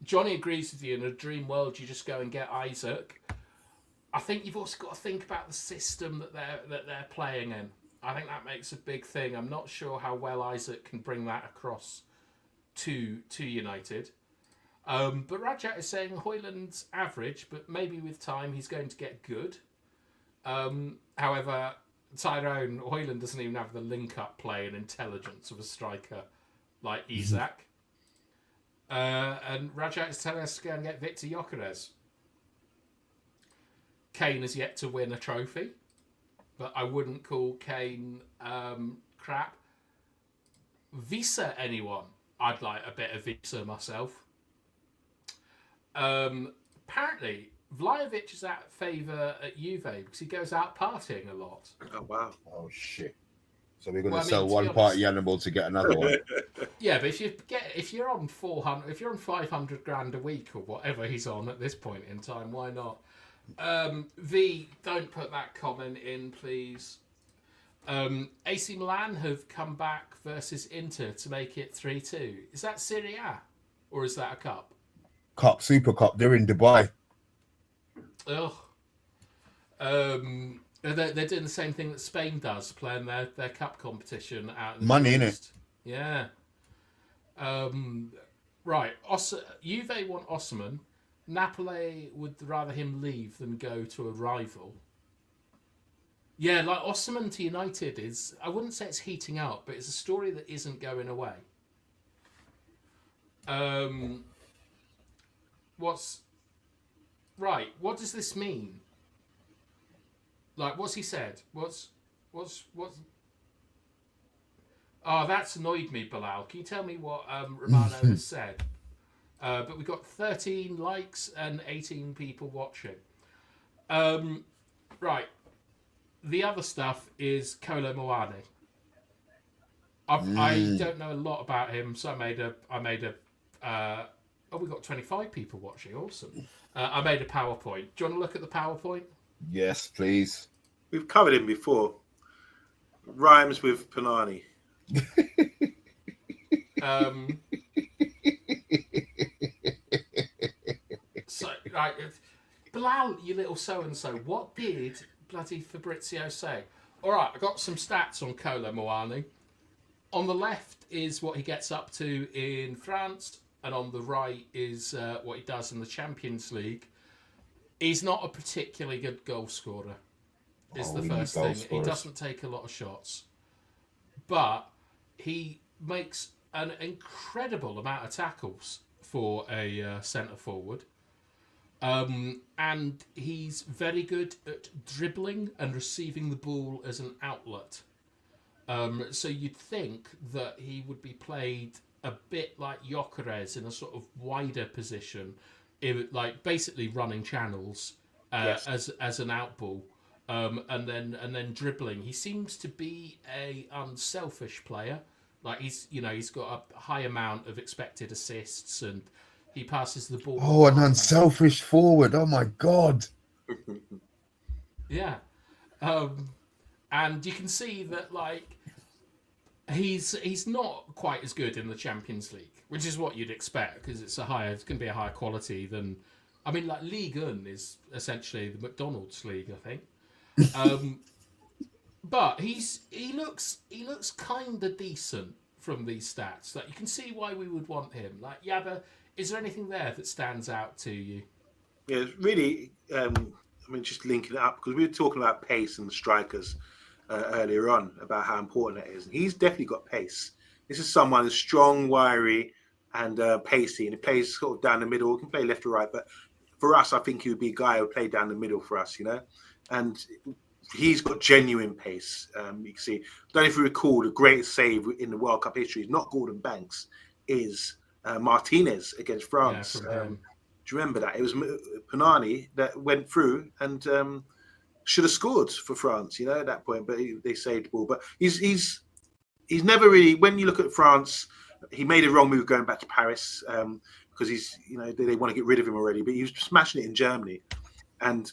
Johnny agrees with you. In a dream world, you just go and get Isaac. I think you've also got to think about the system that they're playing in. I think that makes a big thing. I'm not sure how well Isaac can bring that across to United. But Rajat is saying Højlund's average, but maybe with time he's going to get good. However, Tyrone Højlund doesn't even have the link-up play and intelligence of a striker like Isak. And Rajat is telling us to go and get Victor Gyökeres. Kane has yet to win a trophy, but I wouldn't call Kane crap. Visa, anyone? I'd like a bit of Visa myself. Apparently, Vlahovic is out of favour at Juve because he goes out partying a lot. Oh wow! Oh shit! So we're going to Well, I mean, sell to be one honest- party animal to get another one. Yeah, but if you're on 400, if you're on 500 grand a week or whatever he's on at this point in time, why not? V, don't put that comment in, please. AC Milan have come back versus Inter to make it 3-2. Is that Serie A or is that a cup? Cup, Super Cup. They're in Dubai. Ugh. They're doing the same thing that Spain does, playing their cup competition out in the Money, Middle innit? East. Yeah. Right. Juve want Osimhen. Napoli would rather him leave than go to a rival. Yeah, like Osimhen to United is, I wouldn't say it's heating up, but it's a story that isn't going away. What does this mean? Like, what's he said? What's Oh, that's annoyed me, Bilal. Can you tell me what Romano has said? But we've got 13 likes and 18 people watching. Right. The other stuff is Kolo Muani. I don't know a lot about him, so I made a we got 25 people watching. Awesome. I made a PowerPoint. Do you want to look at the PowerPoint? Yes, please. We've covered him before. Rhymes with Panani. So, right, Bilal, you little so-and-so, what did bloody Fabrizio say? All right, I got some stats on Kolo Muani. On the left is what he gets up to in France, and on the right is what he does in the Champions League. He's not a particularly good goal scorer, is the first thing. He doesn't take a lot of shots. But he makes an incredible amount of tackles for a centre forward. And he's very good at dribbling and receiving the ball as an outlet. So you'd think that he would be played a bit like Gyökeres in a sort of wider position, like basically running channels Yes. as an outball. And then dribbling. He seems to be a unselfish player. Like he's got a high amount of expected assists and he passes the ball. Oh, an unselfish forward. Oh my God. Yeah. And you can see that like he's not quite as good in the Champions League, which is what you'd expect because it's going to be a higher quality than, I mean, like Ligue 1 is essentially the McDonald's league, I think. But he looks kind of decent from these stats. Like you can see why we would want him. Like Yabba, is there anything there that stands out to you? Yeah, it's really. I mean, just linking it up because we were talking about pace and strikers earlier on about how important that is. And he's definitely got pace. This is someone who's strong, wiry, and pacey, and he plays sort of down the middle. He can play left or right, but for us, I think he would be a guy who would play down the middle for us, and he's got genuine pace. You can see. I don't know if you recall the greatest save in the World Cup history is not Gordon Banks, is Martinez against France. Yeah, do you remember that? It was Panani that went through and should have scored for France, at that point, but they saved the ball. But he's never really. When you look at France, he made a wrong move going back to Paris because they want to get rid of him already. But he was smashing it in Germany, and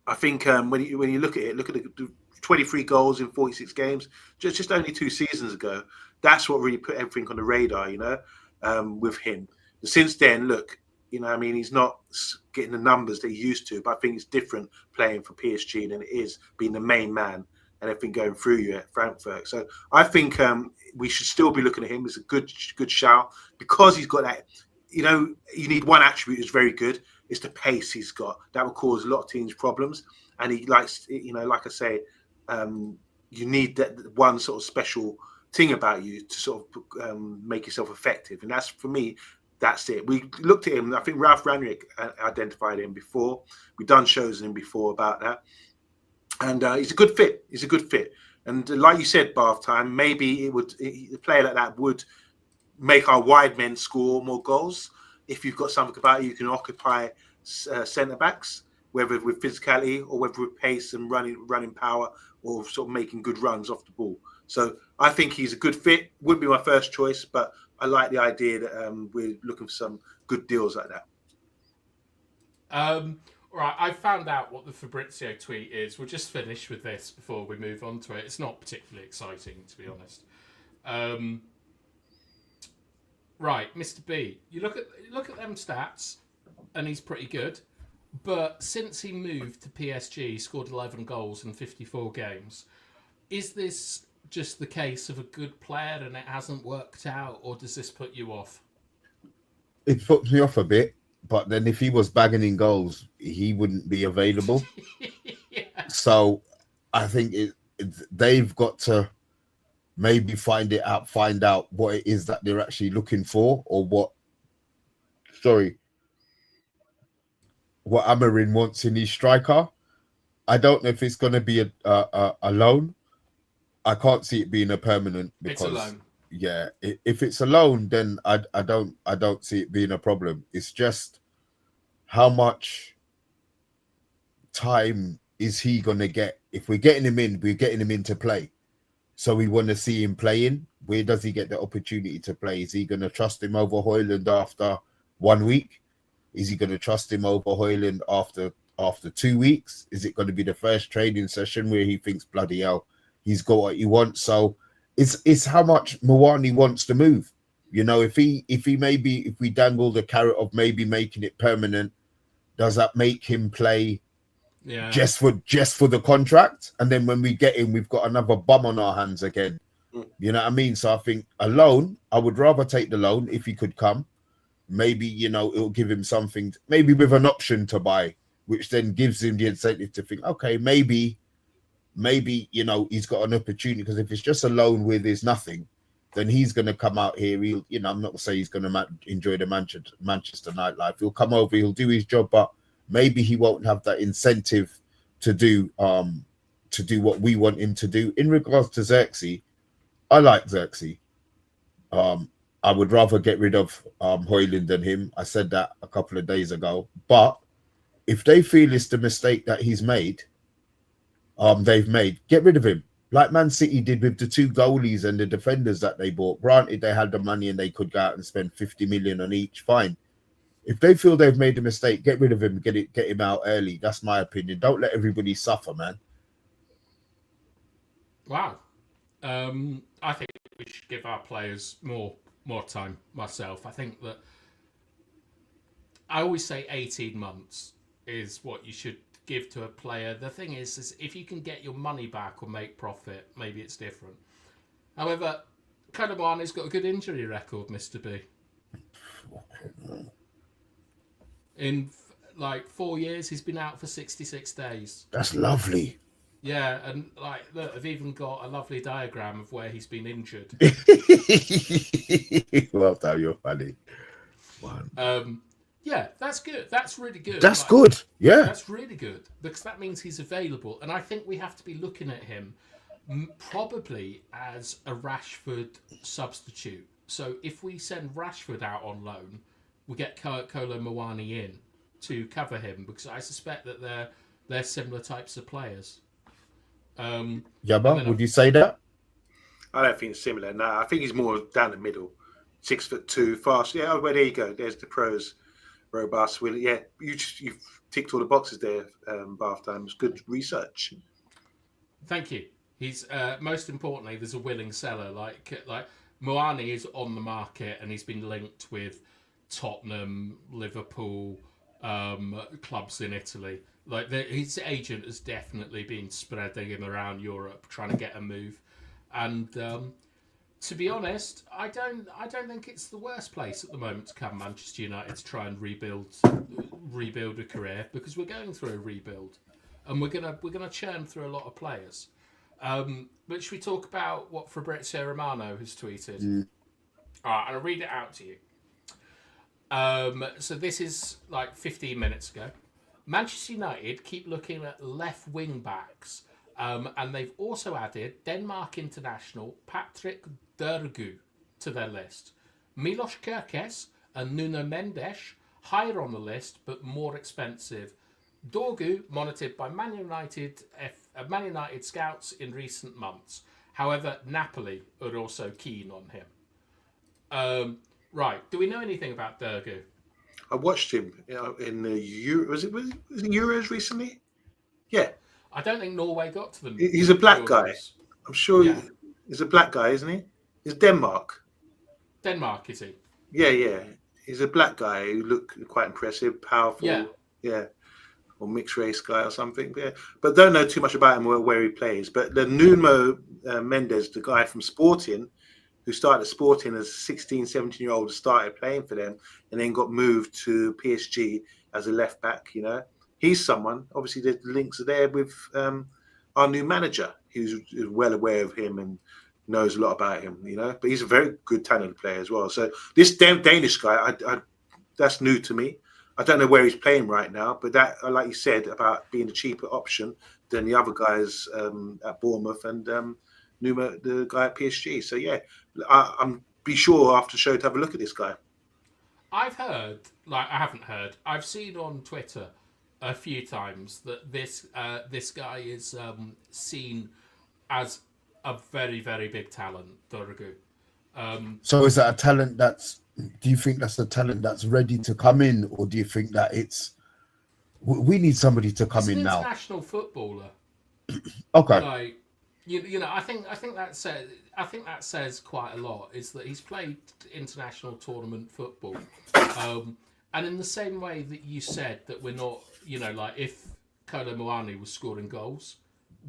I think when you look at the 23 goals in 46 games, just only 2 seasons ago. That's what really put everything on the radar, with him. Since then, look, he's not getting the numbers that he used to, but I think it's different playing for PSG than it is being the main man and everything going through you at Frankfurt. So I think we should still be looking at him as a good shout because he's got that. You need one attribute that's very good. It's the pace he's got. That will cause a lot of teams problems. And he likes, like I say, you need that one sort of special thing about you to sort of make yourself effective. And that's, for me, that's it. We looked at him. I think Ralph Rangnick identified him before. We've done shows on him before about that. And he's a good fit. He's a good fit. And like you said, Bath Time, maybe a player like that would make our wide men score more goals. If you've got something about you can occupy centre backs, whether with physicality or whether with pace and running power or sort of making good runs off the ball. So I think he's a good fit. Wouldn't be my first choice, but I like the idea that we're looking for some good deals like that. Right, I found out what the Fabrizio tweet is. We'll just finish with this before we move on to it. It's not particularly exciting, to be honest. Right, Mr. B, you look at them stats, and he's pretty good. But since he moved to PSG, he scored 11 goals in 54 games. Is this just the case of a good player and it hasn't worked out, or does this put you off? It puts me off a bit, but then if he was bagging in goals, he wouldn't be available. Yeah. So I think they've got to maybe find out what it is that they're actually looking for, or what Amorim wants in his striker. I don't know if it's going to be a loan. I can't see it being a permanent because it's a loan. Yeah, if it's a loan, then I don't see it being a problem. It's just how much time is he going to get? If we're getting him in, we're getting him in to play. So we want to see him playing. Where does he get the opportunity to play? Is he going to trust him over Højlund after 1 week? Is he going to trust him over Højlund after 2 weeks? Is it going to be the first training session where he thinks, bloody hell, he's got what he wants? So it's how much Muani wants to move. If we dangle the carrot of maybe making it permanent, does that make him play just for the contract? And then when we get him, we've got another bum on our hands again. You know what I mean? So I think a loan, I would rather take the loan if he could come. Maybe, it'll give him something, maybe with an option to buy, which then gives him the incentive to think, okay, maybe, he's got an opportunity. Because if it's just a loan where there's nothing, then he's going to come out here. I'm not going to say he's going to enjoy the Manchester nightlife. He'll come over, he'll do his job, but maybe he won't have that incentive to do what we want him to do. In regards to Zirkzee, I like Zirkzee. I would rather get rid of Højlund than him. I said that a couple of days ago. But if they feel it's the mistake that he's made, they've made, get rid of him. Like Man City did with the 2 goalies and the defenders that they bought. Granted, they had the money and they could go out and spend 50 million on each. Fine. If they feel they've made a mistake, get rid of him, get him out early. That's my opinion. Don't let everybody suffer, man. Wow. I think we should give our players more time myself. I think that I always say 18 months is what you should give to a player. The thing is if you can get your money back or make profit, maybe it's different. However, Kolo Muani's got a good injury record, Mr. B. In 4 years, he's been out for 66 days. That's lovely. Yeah, and like, look, I've even got a lovely diagram of where he's been injured. Well done, you're funny. Yeah, that's good. That's really good. That's like, good. Yeah. That's really good because that means he's available, and I think we have to be looking at him probably as a Rashford substitute. So if we send Rashford out on loan, we get Kolo Muani in to cover him because I suspect that they're similar types of players. Yabba, would you say that? I don't think it's similar. No, I think he's more down the middle. 6'2", fast. Yeah, well, there you go. There's the pros. Robust. Yeah, you've ticked all the boxes there, Bath Times. Good research. Thank you. He's most importantly, there's a willing seller. Like Muani is on the market and he's been linked with Tottenham, Liverpool, clubs in Italy. Like his agent has definitely been spreading him around Europe, trying to get a move. And to be honest, I don't think it's the worst place at the moment to come Manchester United to try and rebuild a career because we're going through a rebuild, and we're gonna churn through a lot of players. But should we talk about what Fabrizio Romano has tweeted? All right, I'll read it out to you. So this is like 15 minutes ago. Manchester United keep looking at left wing backs, and they've also added Denmark international Patrick Dergu to their list. Milos Kerkez and Nuno Mendes higher on the list but more expensive. Dorgu monitored by Man United scouts in recent months. However, Napoli are also keen on him. Right, do we know anything about Dergu? I watched him in the was it Euros recently? Yeah. I don't think Norway got to them. He's a black guy. I'm sure Yeah. he's a black guy, isn't he? He's Denmark. Denmark, is he? Yeah. He's a black guy who looked quite impressive, powerful. Yeah. Or mixed race guy or something. Yeah. But don't know too much about him where he plays. But the Nuno Mendes, the guy from Sporting, who started at Sporting as a 16, 17-year-old, started playing for them and then got moved to PSG as a left back, He's someone, obviously the links are there with our new manager, who's well aware of him and knows a lot about him, But he's a very good talented player as well. So this Danish guy, that's new to me. I don't know where he's playing right now, but that, like you said, about being a cheaper option than the other guys at Bournemouth and Numa, the guy at PSG. So yeah, I'm be sure after the show to have a look at this guy. I've seen on Twitter a few times that this guy is seen as a very, very big talent, Dorgu. So is that a talent do you think that's a talent that's ready to come in, or do you think that we need somebody to come in now? International footballer. Okay. Like, I think that says quite a lot. Is that he's played international tournament football, and in the same way that you said that we're not, like if Kolo Muani was scoring goals,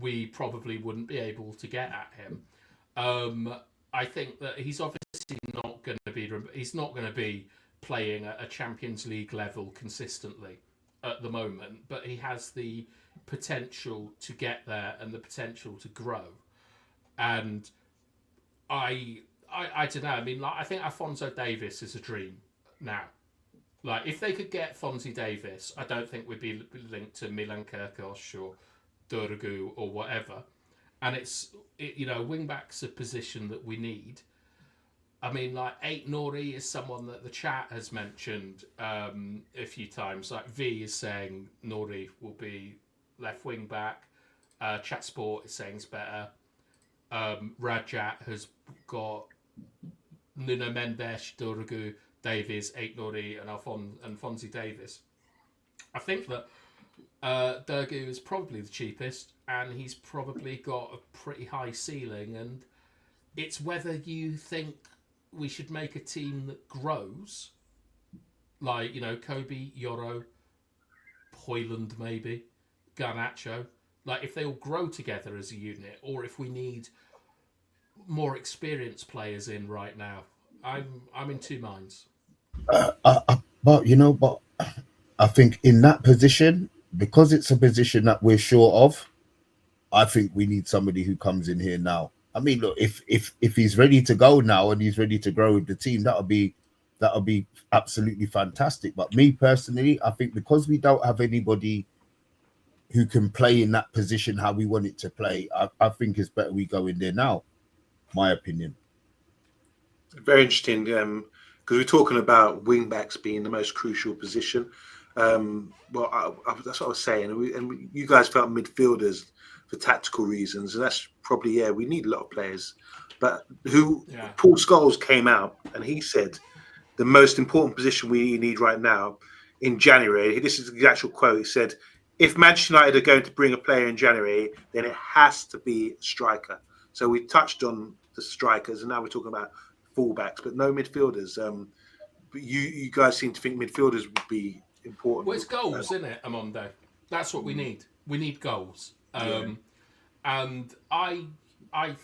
we probably wouldn't be able to get at him. I think that he's obviously not going to be. He's not going to be playing at a Champions League level consistently at the moment, but he has the potential to get there and the potential to grow. And I don't know. I mean, like, I think Alphonso Davies is a dream now. Like, if they could get Fonzie Davies, I don't think we'd be linked to Milan Kerkos or Dorgu or whatever. And wing-back's a position that we need. I mean, like, Ait Nouri is someone that the chat has mentioned a few times. Like, V is saying Nouri will be left wing-back. Chat Sport is saying it's better. Rajat has got Nuno Mendes, Dorgu, Davies, Ait Nouri, and Fonzie Davies. I think that Dorgu is probably the cheapest, and he's probably got a pretty high ceiling, and it's whether you think we should make a team that grows, like, Kobe, Yoro, Hoyland maybe, Garnacho, like if they all grow together as a unit, or if we need more experienced players in right now. I'm in two minds. But I think in that position, because it's a position that we're sure of, I think we need somebody who comes in here now. I mean, look, if he's ready to go now and he's ready to grow with the team, that'll be absolutely fantastic. But me personally, I think because we don't have anybody who can play in that position how we want it to play, I think it's better we go in there now. My opinion. Very interesting, because we're talking about wing backs being the most crucial position. Well, that's what I was saying, and you guys felt midfielders for tactical reasons, and that's probably we need a lot of players. But Paul Scholes came out and he said the most important position we need right now in January. This is the actual quote. He said, "If Manchester United are going to bring a player in January, then it has to be a striker." So we touched on the strikers, and now we're talking about fullbacks, but no midfielders. But you guys seem to think midfielders would be important. Well, it's goals, isn't it, Amondo? That's what we need. We need goals. And I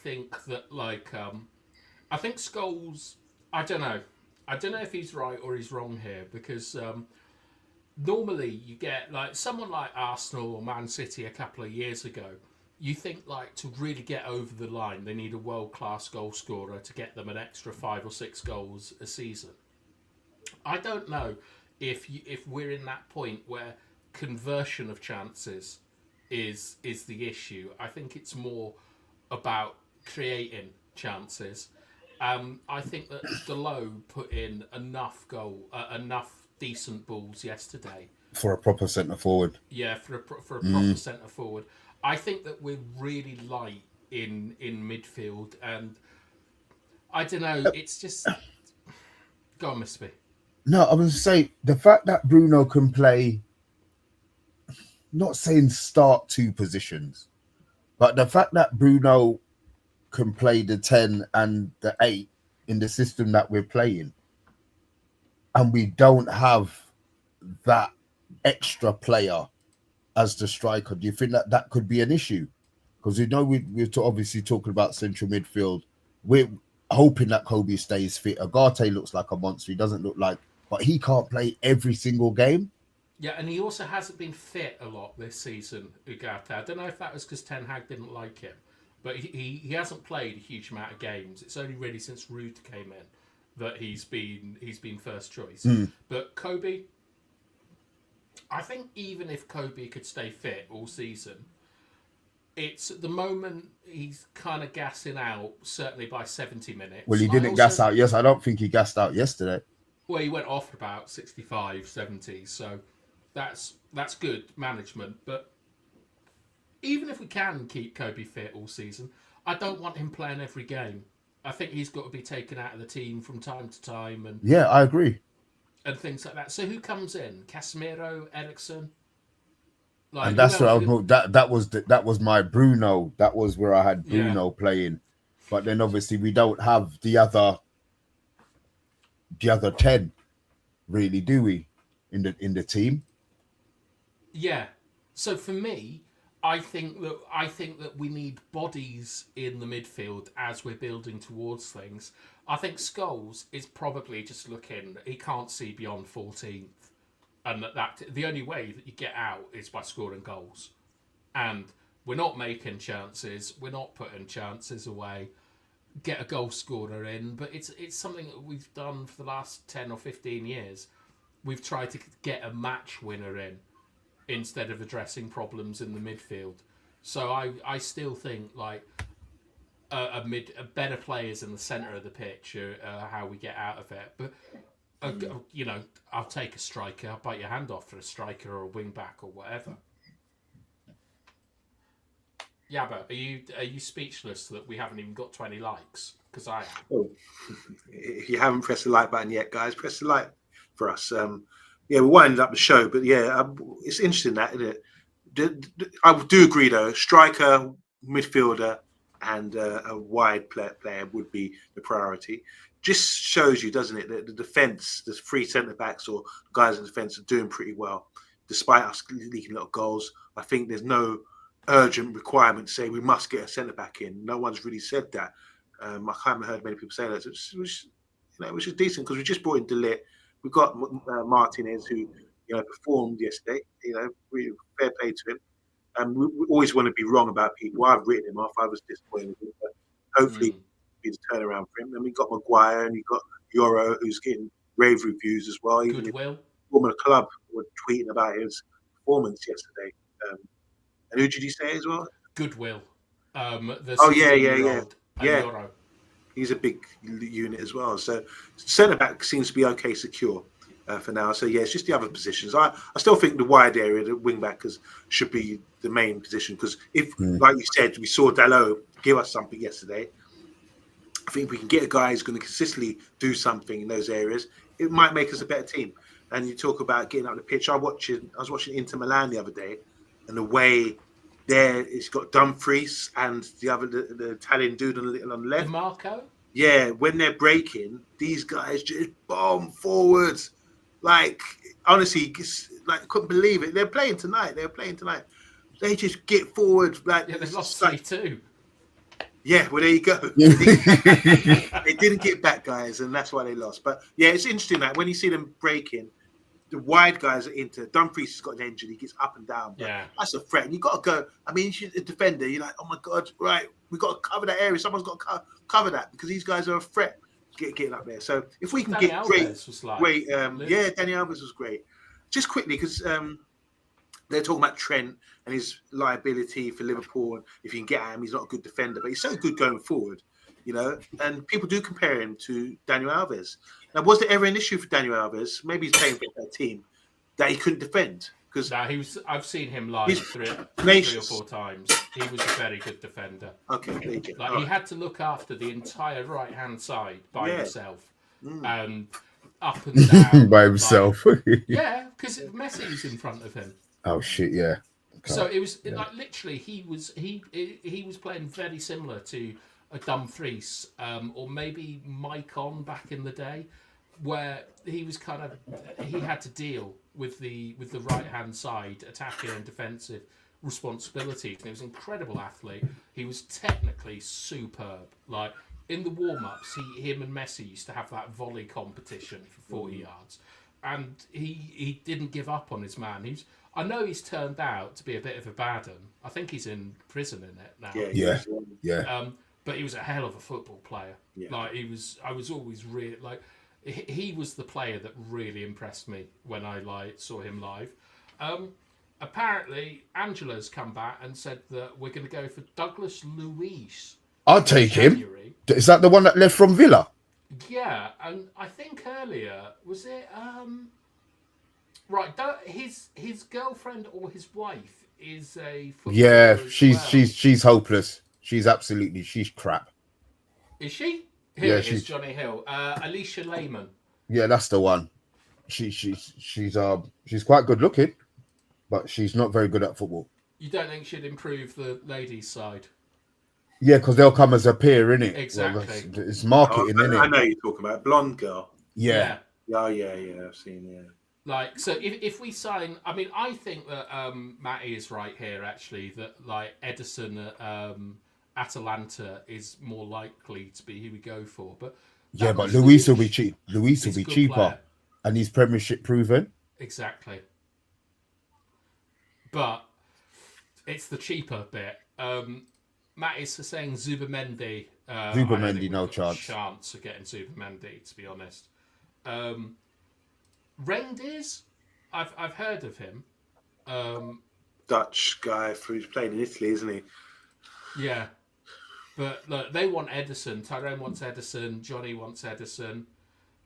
think that I think Scholes. I don't know if he's right or he's wrong here, because normally you get someone like Arsenal or Man City a couple of years ago. You think to really get over the line, they need a world-class goal scorer to get them an extra 5 or 6 goals a season. I don't know if we're in that point where conversion of chances is the issue. I think it's more about creating chances. I think that Delo put in enough decent balls yesterday For a proper centre forward. Yeah, for a proper centre forward. I think that we're really light in midfield, and I don't know. It's just go on, Mr. B. No, I was say the fact that Bruno can play, not saying start 2 positions, but the fact that Bruno can play the 10 and the 8 in the system that we're playing, and we don't have that extra player as the striker. Do you think that could be an issue? Because we're obviously talking about central midfield. We're hoping that Kobe stays fit. Agate looks like a monster. He doesn't look like, but he can't play every single game. Yeah, and he also hasn't been fit a lot this season, Ugarte. I don't know if that was because Ten Hag didn't like him, but he hasn't played a huge amount of games. It's only really since Ruud came in that he's been first choice. But Kobe, I think even if Kobe could stay fit all season, it's at the moment he's kind of gassing out, certainly by 70 minutes. Well, he didn't gas out. Yes, I don't think he gassed out yesterday. Well, he went off about 65, 70, so that's good management. But even if we can keep Kobe fit all season, I don't want him playing every game. I think he's got to be taken out of the team from time to time. And yeah, I agree. And things like that. So who comes in? Casemiro, Eriksen? And that's what I was. That was my Bruno. That was where I had Bruno playing. But then obviously we don't have the other 10, really, do we? In the team? Yeah. So for me, I think that we need bodies in the midfield as we're building towards things. I think Scholes is probably just looking. He can't see beyond 14th, and that the only way that you get out is by scoring goals. And we're not making chances. We're not putting chances away. Get a goal scorer in, but it's something that we've done for the last 10 or 15 years. We've tried to get a match winner in instead of addressing problems in the midfield. So I still think a better players in the centre of the pitch are how we get out of it. But I'll take a striker. I'll bite your hand off for a striker or a wing back or whatever. Yabba, are you speechless that we haven't even got 20 likes? Because I am. Oh, if you haven't pressed the like button yet, guys, press the like for us. We're winding up the show, but it's interesting that, isn't it? I do agree though. Striker, midfielder, and a wide player would be the priority. Just shows you, doesn't it, that the defence, the 3 centre backs or guys in defence are doing pretty well, despite us leaking a lot of goals. I think there's no urgent requirement to say we must get a centre back in. No one's really said that. I haven't heard many people say that, which is decent because we just brought in De Ligt. We've got Martinez who performed yesterday. Really fair play to him. We always want to be wrong about people. I've written him off. I was disappointed with him, but hopefully it's a turnaround for him. And we got Maguire and you got Yoro, who's getting rave reviews as well. Even Goodwill. Former club were tweeting about his performance yesterday. And who did you say as well? Goodwill. The yeah. Yoro. He's a big unit as well. So centre back seems to be okay, secure for now. So yeah, it's just the other positions. I still think the wide area, the wing backers, should be the main position because if, like you said, we saw Dalot give us something yesterday. I think if we can get a guy who's going to consistently do something in those areas, it might make us a better team. And you talk about getting up the pitch. I was watching Inter Milan the other day, and the way there it's got Dumfries and the Italian dude on the left. Marco? Yeah, when they're breaking, these guys just bomb forwards. Like, honestly, like, couldn't believe it. They're playing tonight. They just get forward. Like, yeah, they've lost 3-2. Yeah, well, there you go. They didn't get back, guys, and that's why they lost. But yeah, it's interesting that when you see them breaking, the wide guys are into. Dumfries has got an injury; he gets up and down. But that's a threat. And you got to go. I mean, you're a defender. You're like, oh my god, right? We got to cover that area. Someone's got to cover that because these guys are a threat. Getting up there. So if we can Danny get Alves great, Danny Alves was great. Just quickly, because they're talking about Trent and his liability for Liverpool. And if you can get at him, he's not a good defender, but he's so good going forward, you know. And people do compare him to Daniel Alves. Now, was there ever an issue for Daniel Alves? Maybe he's playing for that team that he couldn't defend. Because I've seen him live three or four times. He was a very good defender. Okay, he had to look after the entire right hand side by himself, and up and down by himself. Yeah, because Messi was in front of him. Oh shit! Yeah. God. So it was like literally he was playing very similar to a Dumfries or maybe Maicon back in the day, where he was he had to deal with the right hand side, attacking and defensive responsibilities. And he was an incredible athlete. He was technically superb. Like in the warm ups, him and Messi used to have that volley competition for 40 yards, and he didn't give up on his man. I know he's turned out to be a bit of a bad un. I think he's in prison in it now. Yeah. But he was a hell of a football player. Yeah. Like I was always really like. He was the player that really impressed me when I saw him live. Apparently, Angela's come back and said that we're going to go for Douglas Luiz. I'll take him. Is that the one that left from Villa? Yeah, and I think earlier was it right? His girlfriend or his wife is a footballer. Yeah, she's hopeless. She's crap. Is she? Here she's Johnny Hill. Alicia Lehman. Yeah, that's the one. She's quite good looking, but she's not very good at football. You don't think she'd improve the ladies' side? Yeah, because they'll come as a peer, innit? Exactly. Well, it's marketing, innit? I know you're talking about blonde girl. Yeah. Oh yeah. I've seen. Yeah. Like, so if we sign, I mean, I think that Matty is right here. Actually, that like Edison. Atalanta is more likely to be who we go for, but Luis will be cheap. Luis will be cheaper, player. And he's Premiership proven. Exactly, but it's the cheaper bit. Matt is saying Zubimendi. Zubimendi, no chance of getting Zubimendi, to be honest. Rendiz, I've heard of him. Dutch guy who's playing in Italy, isn't he? Yeah. But look, they want Edison. Tyrone wants Edison. Johnny wants Edison.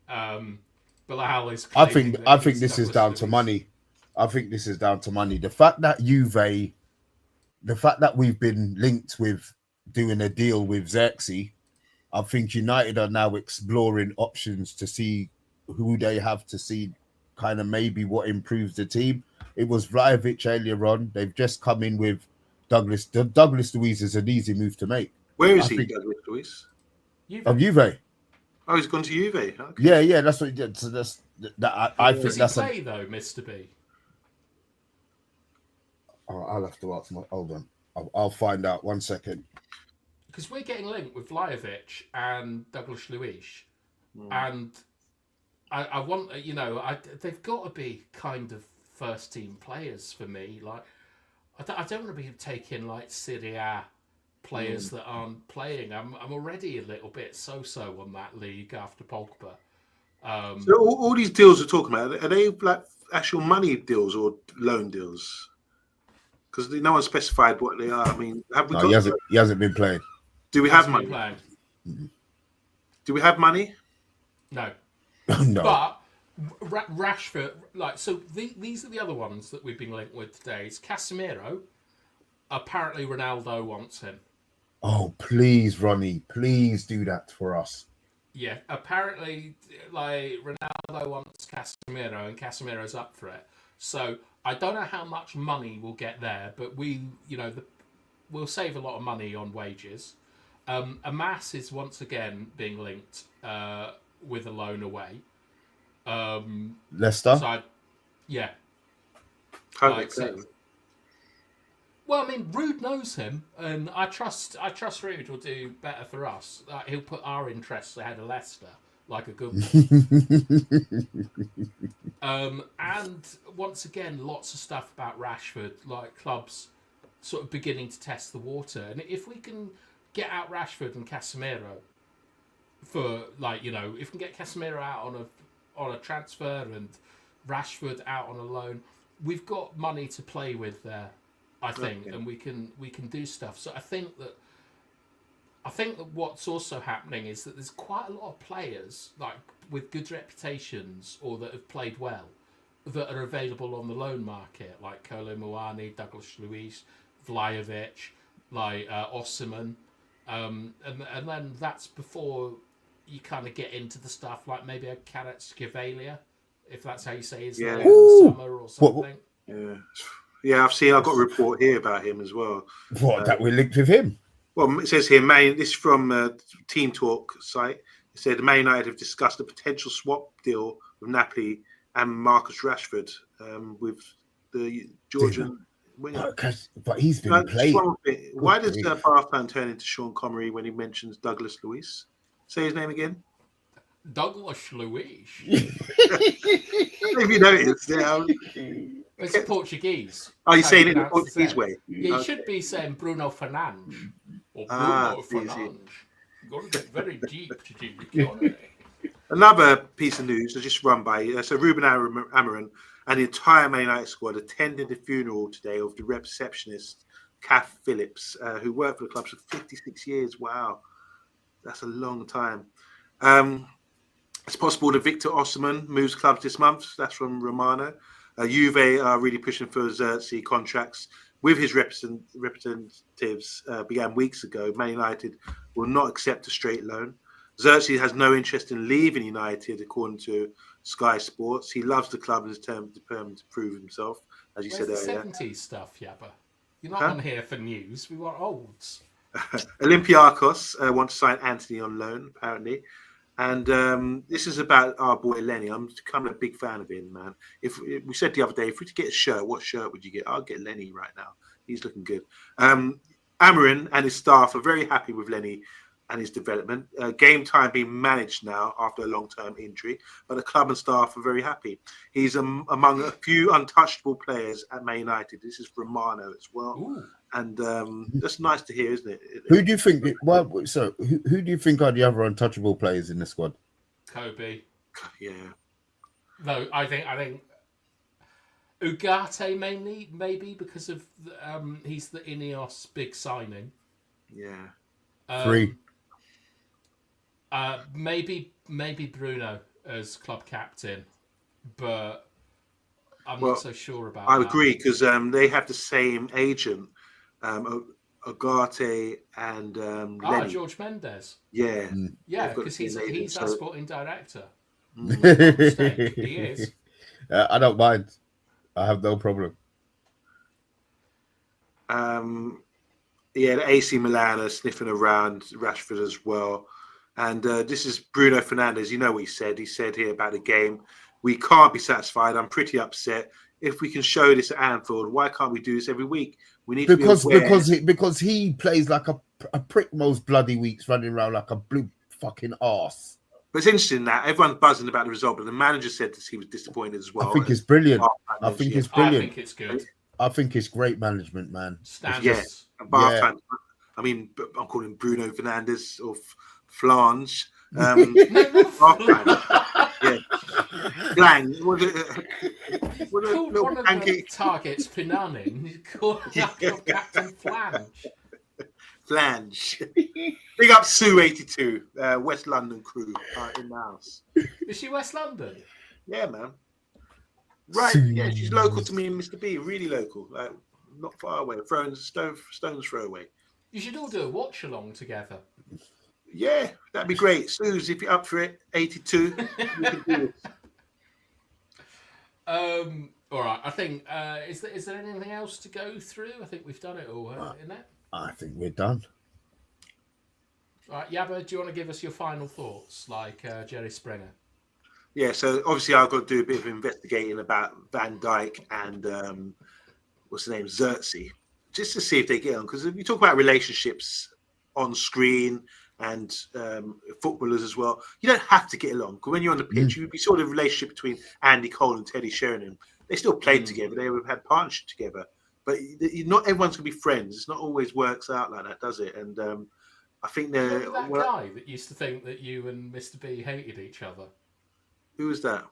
Bilal is. I think this is down to money. I think this is down to money. The fact that we've been linked with doing a deal with Zirkzee, I think United are now exploring options to see who they have to see, kind of maybe what improves the team. It was Vlahovic earlier on. They've just come in with Douglas. Douglas Luiz is an easy move to make. Where is he, Douglas Luiz? Of Juve. Oh, he's gone to Juve. Okay. Yeah, that's what he did. So I think that's play though, Mr. B. Oh, I'll have to ask my. Hold on, I'll find out. 1 second. Because we're getting linked with Vlahovic and Douglas Luiz, and I want they've got to be kind of first team players for me. Like I don't want to be taking like Serie A players that aren't playing. I'm already a little bit so on that league after Pogba. So all these deals we're talking about, are they like actual money deals or loan deals? Because no one specified what they are. I mean, have we No, got? he hasn't been playing. Do we have money? Do we have money? No. No. But Rashford, like, so these are the other ones that we've been linked with today. It's Casemiro. Apparently, Ronaldo wants him. Oh, please, Ronnie, please do that for us. Yeah, apparently, like, Ronaldo wants Casemiro, and Casemiro's up for it. So I don't know how much money we'll get there, but we'll save a lot of money on wages. Amas is once again being linked with a loan away. Leicester? So yeah. Well, I mean, Rude knows him, and I trust Rude will do better for us. He'll put our interests ahead of Leicester, like a good one. And once again, lots of stuff about Rashford, like clubs sort of beginning to test the water. And if we can get out Rashford and Casemiro for, like, if we can get Casemiro out on a transfer and Rashford out on a loan, we've got money to play with there, I think, and we can do stuff. So I think that what's also happening is that there's quite a lot of players like with good reputations or that have played well that are available on the loan market, like Kolo Muani, Douglas Luiz, Vlahovic, like Osimhen, and then that's before you kind of get into the stuff like maybe a Kvaratskhelia, if that's how you say his name, in the summer or something. Yeah, I've got a report here about him as well. What, that we're linked with him? Well, it says here, this is from Team Talk site. It said Man United have discussed a potential swap deal with Napoli and Marcus Rashford with the Georgian winger. But he's been playing. Why does Barthan turn into Sean Connery when he mentions Douglas Luiz? Say his name again. Douglas Luiz. If you noticed, it's Portuguese. Oh, you're saying it the Portuguese way? Yeah, you should be saying Bruno Fernandes or Bruno Fernandes. Going to get very deep to do the Another piece of news I just run by. So Ruben Amorim and the entire Man United squad attended the funeral today of the receptionist Kath Phillips, who worked for the club for 56 years. Wow, that's a long time. It's possible that Victor Osimhen moves clubs this month. That's from Romano. Juve are really pushing for Zirkzee contracts with his representatives began weeks ago. Man United will not accept a straight loan. Zirkzee has no interest in leaving United, according to Sky Sports. He loves the club and is determined to prove himself, as you said earlier. 70s stuff, Yabba. You're not on here for news. We want olds. Olympiacos want to sign Anthony on loan, apparently. And this is about our boy Lenny. I'm becoming a big fan of him, man. If we said the other day, if we could get a shirt, what shirt would you get? I'll get Lenny right now. He's looking good. Amorim and his staff are very happy with Lenny and his development. Game time being managed now after a long-term injury, but the club and staff are very happy. He's among a few untouchable players at Man United. This is Romano as well. Ooh. And that's nice to hear, isn't it? Who do you think? Who do you think are the other untouchable players in the squad? Kobe. Yeah. No, I think Ugarte mainly, maybe because of he's the Ineos big signing. Yeah. 3. Maybe Bruno as club captain, but I'm not so sure about that. I agree because they have the same agent. Ugarte and Lenny. George Mendes. Yeah. Yeah, because he's our sporting director. He is. I don't mind. I have no problem. The AC Milan are sniffing around Rashford as well. And this is Bruno Fernandes. You know what he said. He said here about the game, we can't be satisfied. I'm pretty upset. If we can show this at Anfield, why can't we do this every week? We need because he plays like a prick most bloody weeks, running around like a blue fucking arse. But it's interesting that everyone's buzzing about the result, but the manager said that he was disappointed as well. I think it's brilliant. I think it's good. I think it's great management, man. Standards. Yeah, bath time. I mean, I'm calling Bruno Fernandes or Flange. No, not Bath time. Yeah. Blang. What You a called little one of the targets Pinanin. You called Captain Flange. Flange. Big up Sue 82, West London crew in the house. Is she West London? Yeah, man. Right. Yeah, she's local to me and Mr. B. Really local. Like, not far away. Stone's throw away. You should all do a watch along together. Yeah, that'd be great. Suze, if you're up for it, 82. You can do it. All right. I think is there anything else to go through? I think we've done it all, isn't it? I think we're done. All right, Yabba, do you want to give us your final thoughts, like Jerry Springer? Yeah, so obviously I've got to do a bit of investigating about Van Dijk and what's the name, Zirkzee, just to see if they get on. Because if you talk about relationships on screen and footballers as well, you don't have to get along. Because when you're on the pitch, you'd be sort of relationship between Andy Cole and Teddy Sheringham. They still played together. They have had partnership together. But not everyone's going to be friends. It's not always works out like that, does it? And I think they're... Remember that guy that used to think that you and Mr. B hated each other? Who was that?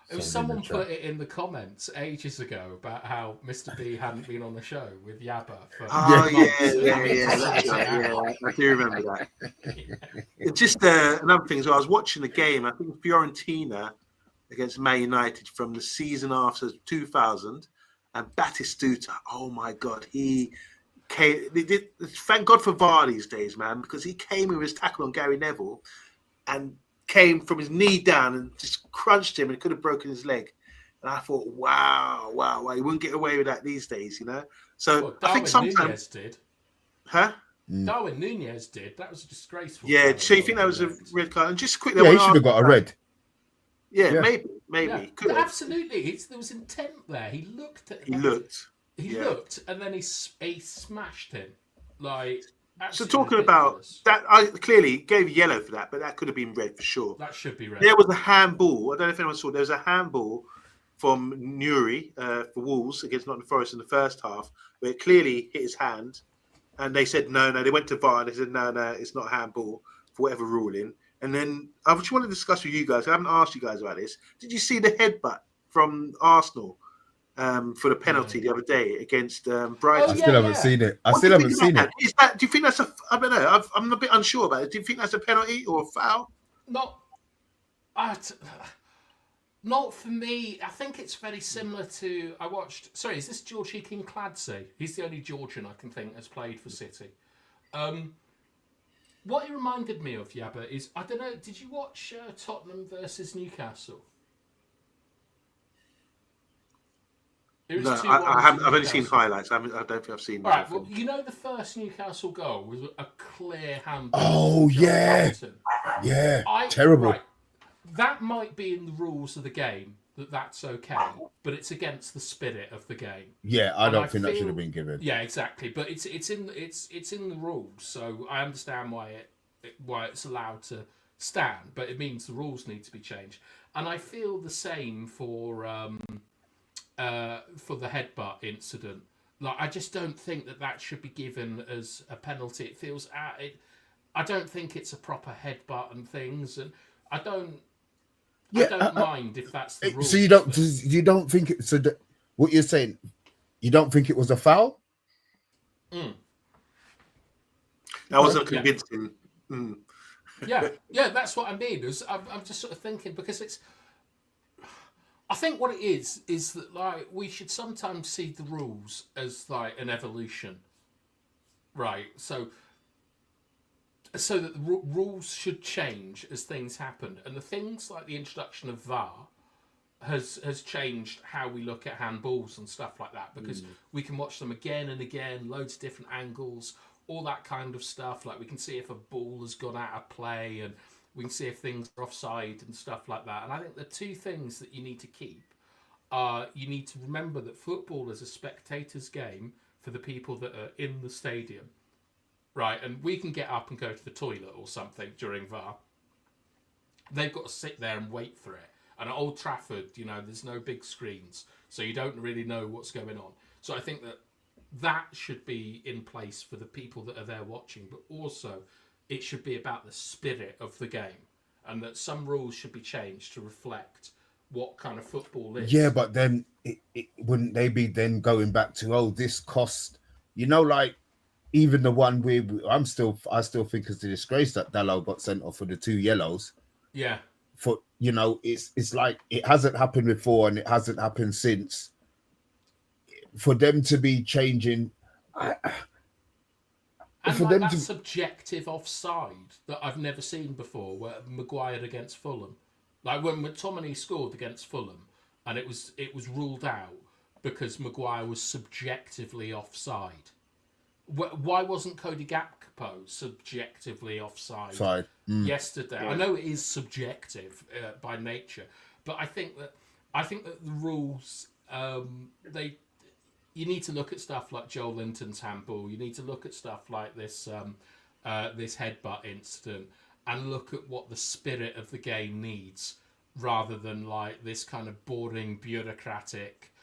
It was someone put it in the comments ages ago about how Mr. B hadn't been on the show with Yabba for yeah. That's right. Yeah, I do remember that. It's just another thing. So I was watching the game. I think Fiorentina against Man United from the season after 2000, and Batistuta. Oh my God, he came. Thank God for VAR these days, man, because he came with his tackle on Gary Neville, and came from his knee down and just crunched him and could have broken his leg. And I thought, wow, he wouldn't get away with that these days, you know? So I think sometimes... Nunez did. Huh? Darwin Nunez did. That was a disgraceful. Yeah, so you think that was a red card? And just quickly... Yeah, he should have got a red. Yeah, maybe. Yeah. Absolutely. There was intent there. He looked at him. He looked, and then he smashed him. Like... So talking about that, I clearly gave yellow for that, but that could have been red for sure. That should be red. There was a handball. I don't know if anyone saw. There was a handball from Nuri for Wolves against Nottingham Forest in the first half, where it clearly hit his hand, and they said no. They went to VAR and they said no, it's not handball for whatever ruling. And then I just want to discuss with you guys. I haven't asked you guys about this. Did you see the headbutt from Arsenal? For the penalty the other day against Brighton. I still haven't seen it. Do you think that's a... I don't know. I'm a bit unsure about it. Do you think that's a penalty or a foul? Not for me. I think it's very similar to... I watched... Sorry, is this Georgie Kinkladze? He's the only Georgian I can think has played for City. What it reminded me of, Yabba, is... I don't know, did you watch Tottenham versus Newcastle? No, I haven't. I've only seen highlights. I don't think I've seen. All right. Well, you know the first Newcastle goal was a clear handball. Oh yeah, terrible. Right, that might be in the rules of the game that's okay, but it's against the spirit of the game. Yeah, I don't think that should have been given. Yeah, exactly. But it's in the rules, so I understand why it's allowed to stand. But it means the rules need to be changed, and I feel the same for the headbutt incident. Like, I just don't think that should be given as a penalty. It feels I don't think it's a proper headbutt and things, and I don't mind if that's the rule. So you don't think it? So what you're saying, you don't think it was a foul? That wasn't convincing. Yeah, that's what I mean. I'm just sort of thinking, because it's. I think what it is that, like, we should sometimes see the rules as like an evolution, right? So that the rules should change as things happen, and the things like the introduction of VAR has changed how we look at handballs and stuff like that, because we can watch them again and again, loads of different angles, all that kind of stuff. Like, we can see if a ball has gone out of play, and we can see if things are offside and stuff like that. And I think the two things that you need to keep are, you need to remember that football is a spectator's game for the people that are in the stadium, right? And we can get up and go to the toilet or something during VAR. They've got to sit there and wait for it. And at Old Trafford, there's no big screens, so you don't really know what's going on. So I think that should be in place for the people that are there watching, but also it should be about the spirit of the game, and that some rules should be changed to reflect what kind of football is. Yeah, but then it wouldn't they be then going back to this cost? Like even the one where I still think it's a disgrace that Dalot got sent off for the 2 yellows. Yeah. For it's like it hasn't happened before and it hasn't happened since. For them to be changing, and like that subjective offside that I've never seen before, where Maguire against Fulham, like when McTominay scored against Fulham, and it was ruled out because Maguire was subjectively offside. Why wasn't Cody Gakpo subjectively offside yesterday? Yeah. I know it is subjective by nature, but I think that the rules you need to look at stuff like Joel Linton's handball. You need to look at stuff like this this headbutt incident and look at what the spirit of the game needs, rather than like this kind of boring bureaucratic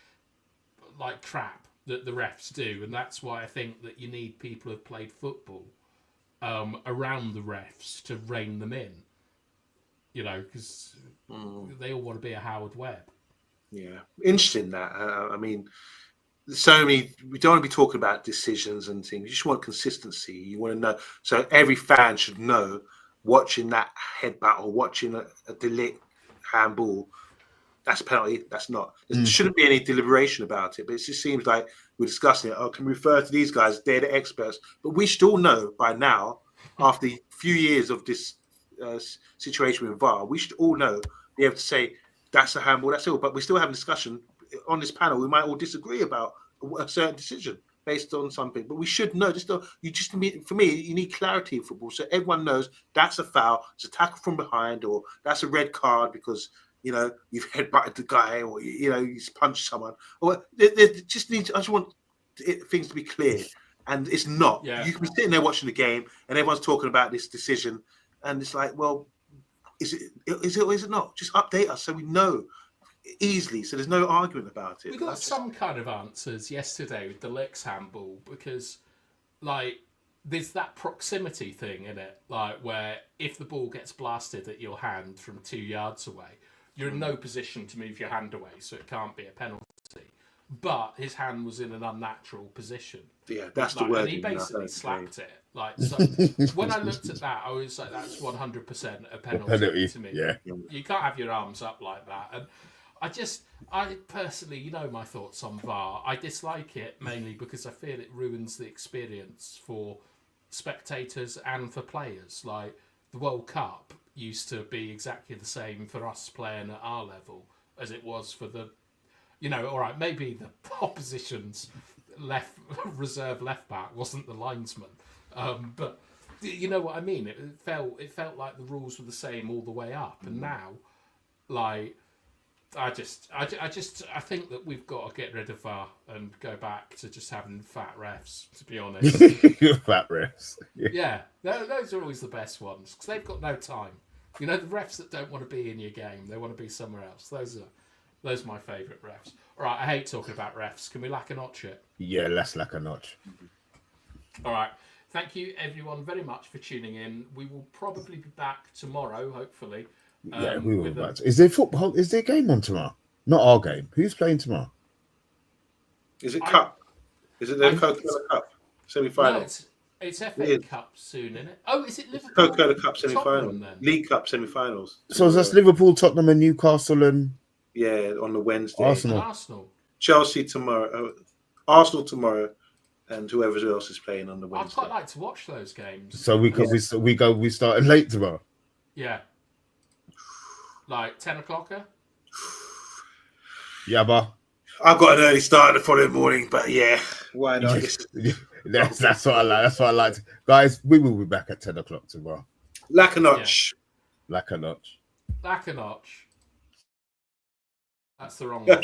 like crap that the refs do. And that's why I think that you need people who've played football around the refs to rein them in. Because they all want to be a Howard Webb. Yeah, interesting that. I mean, so many. We don't want to be talking about decisions and things. You just want consistency. You want to know. So every fan should know, watching that headbutt or watching a Delict handball, that's a penalty. That's not. There shouldn't be any deliberation about it. But it just seems like we're discussing it. Can we refer to these guys? They're the experts. But we should all know by now, after a few years of this situation with VAR, we should all know, be able to say that's a handball. That's all. But we're still having discussion on this panel. We might all disagree about a certain decision based on something, but we should know. For me, you need clarity in football, so everyone knows that's a foul, it's a tackle from behind, or that's a red card because you've headbutted the guy, or he's punched someone. Or I just want things to be clear, and it's not. Yeah. You can be sitting there watching the game, and everyone's talking about this decision, and it's like, well, is it or is it not? Just update us so we know easily, so there's no argument about it. We got some kind of answers yesterday with the Licks handball, because like there's that proximity thing in it, like where if the ball gets blasted at your hand from 2 yards away, you're in no position to move your hand away, so it can't be a penalty. But his hand was in an unnatural position. Yeah, that's the word. And he basically slapped it. Like, so when I looked at that, I was like, that's 100% a penalty to me. Yeah. You can't have your arms up like that. And I personally, my thoughts on VAR. I dislike it mainly because I feel it ruins the experience for spectators and for players. Like, the World Cup used to be exactly the same for us playing at our level as it was for the, all right, maybe the opposition's reserve left back wasn't the linesman, but you know what I mean. It felt like the rules were the same all the way up, and now, like, I think that we've got to get rid of VAR and go back to just having fat refs, to be honest. Fat refs. Yeah, those are always the best ones because they've got no time. The refs that don't want to be in your game, they want to be somewhere else. Those are my favourite refs. All right, I hate talking about refs. Can we lack a notch it? Yeah, let's lack a notch. All right. Thank you, everyone, very much for tuning in. We will probably be back tomorrow, hopefully. Yeah, we will be back. Is there football? Is there a game on tomorrow? Not our game. Who's playing tomorrow? Is it Cup? Is it the Coca-Cola Cup semi-final? No, it's FA Cup soon, isn't it? Oh, is it Liverpool? Coca-Cola Cup semi-final. League Cup semi-finals. So that's Liverpool, Tottenham, and Newcastle, and on the Wednesday. Arsenal. Chelsea tomorrow. Arsenal tomorrow, and whoever else is playing on the Wednesday. I'd quite like to watch those games. So we started late tomorrow. Yeah. Like 10 o'clocker? Yeah, but I've got an early start the following morning, but yeah, why not? That's what I like. That's what I like. Guys, we will be back at 10 o'clock tomorrow. Lack a notch. Yeah. Lack a notch. Lack a notch. That's the wrong one.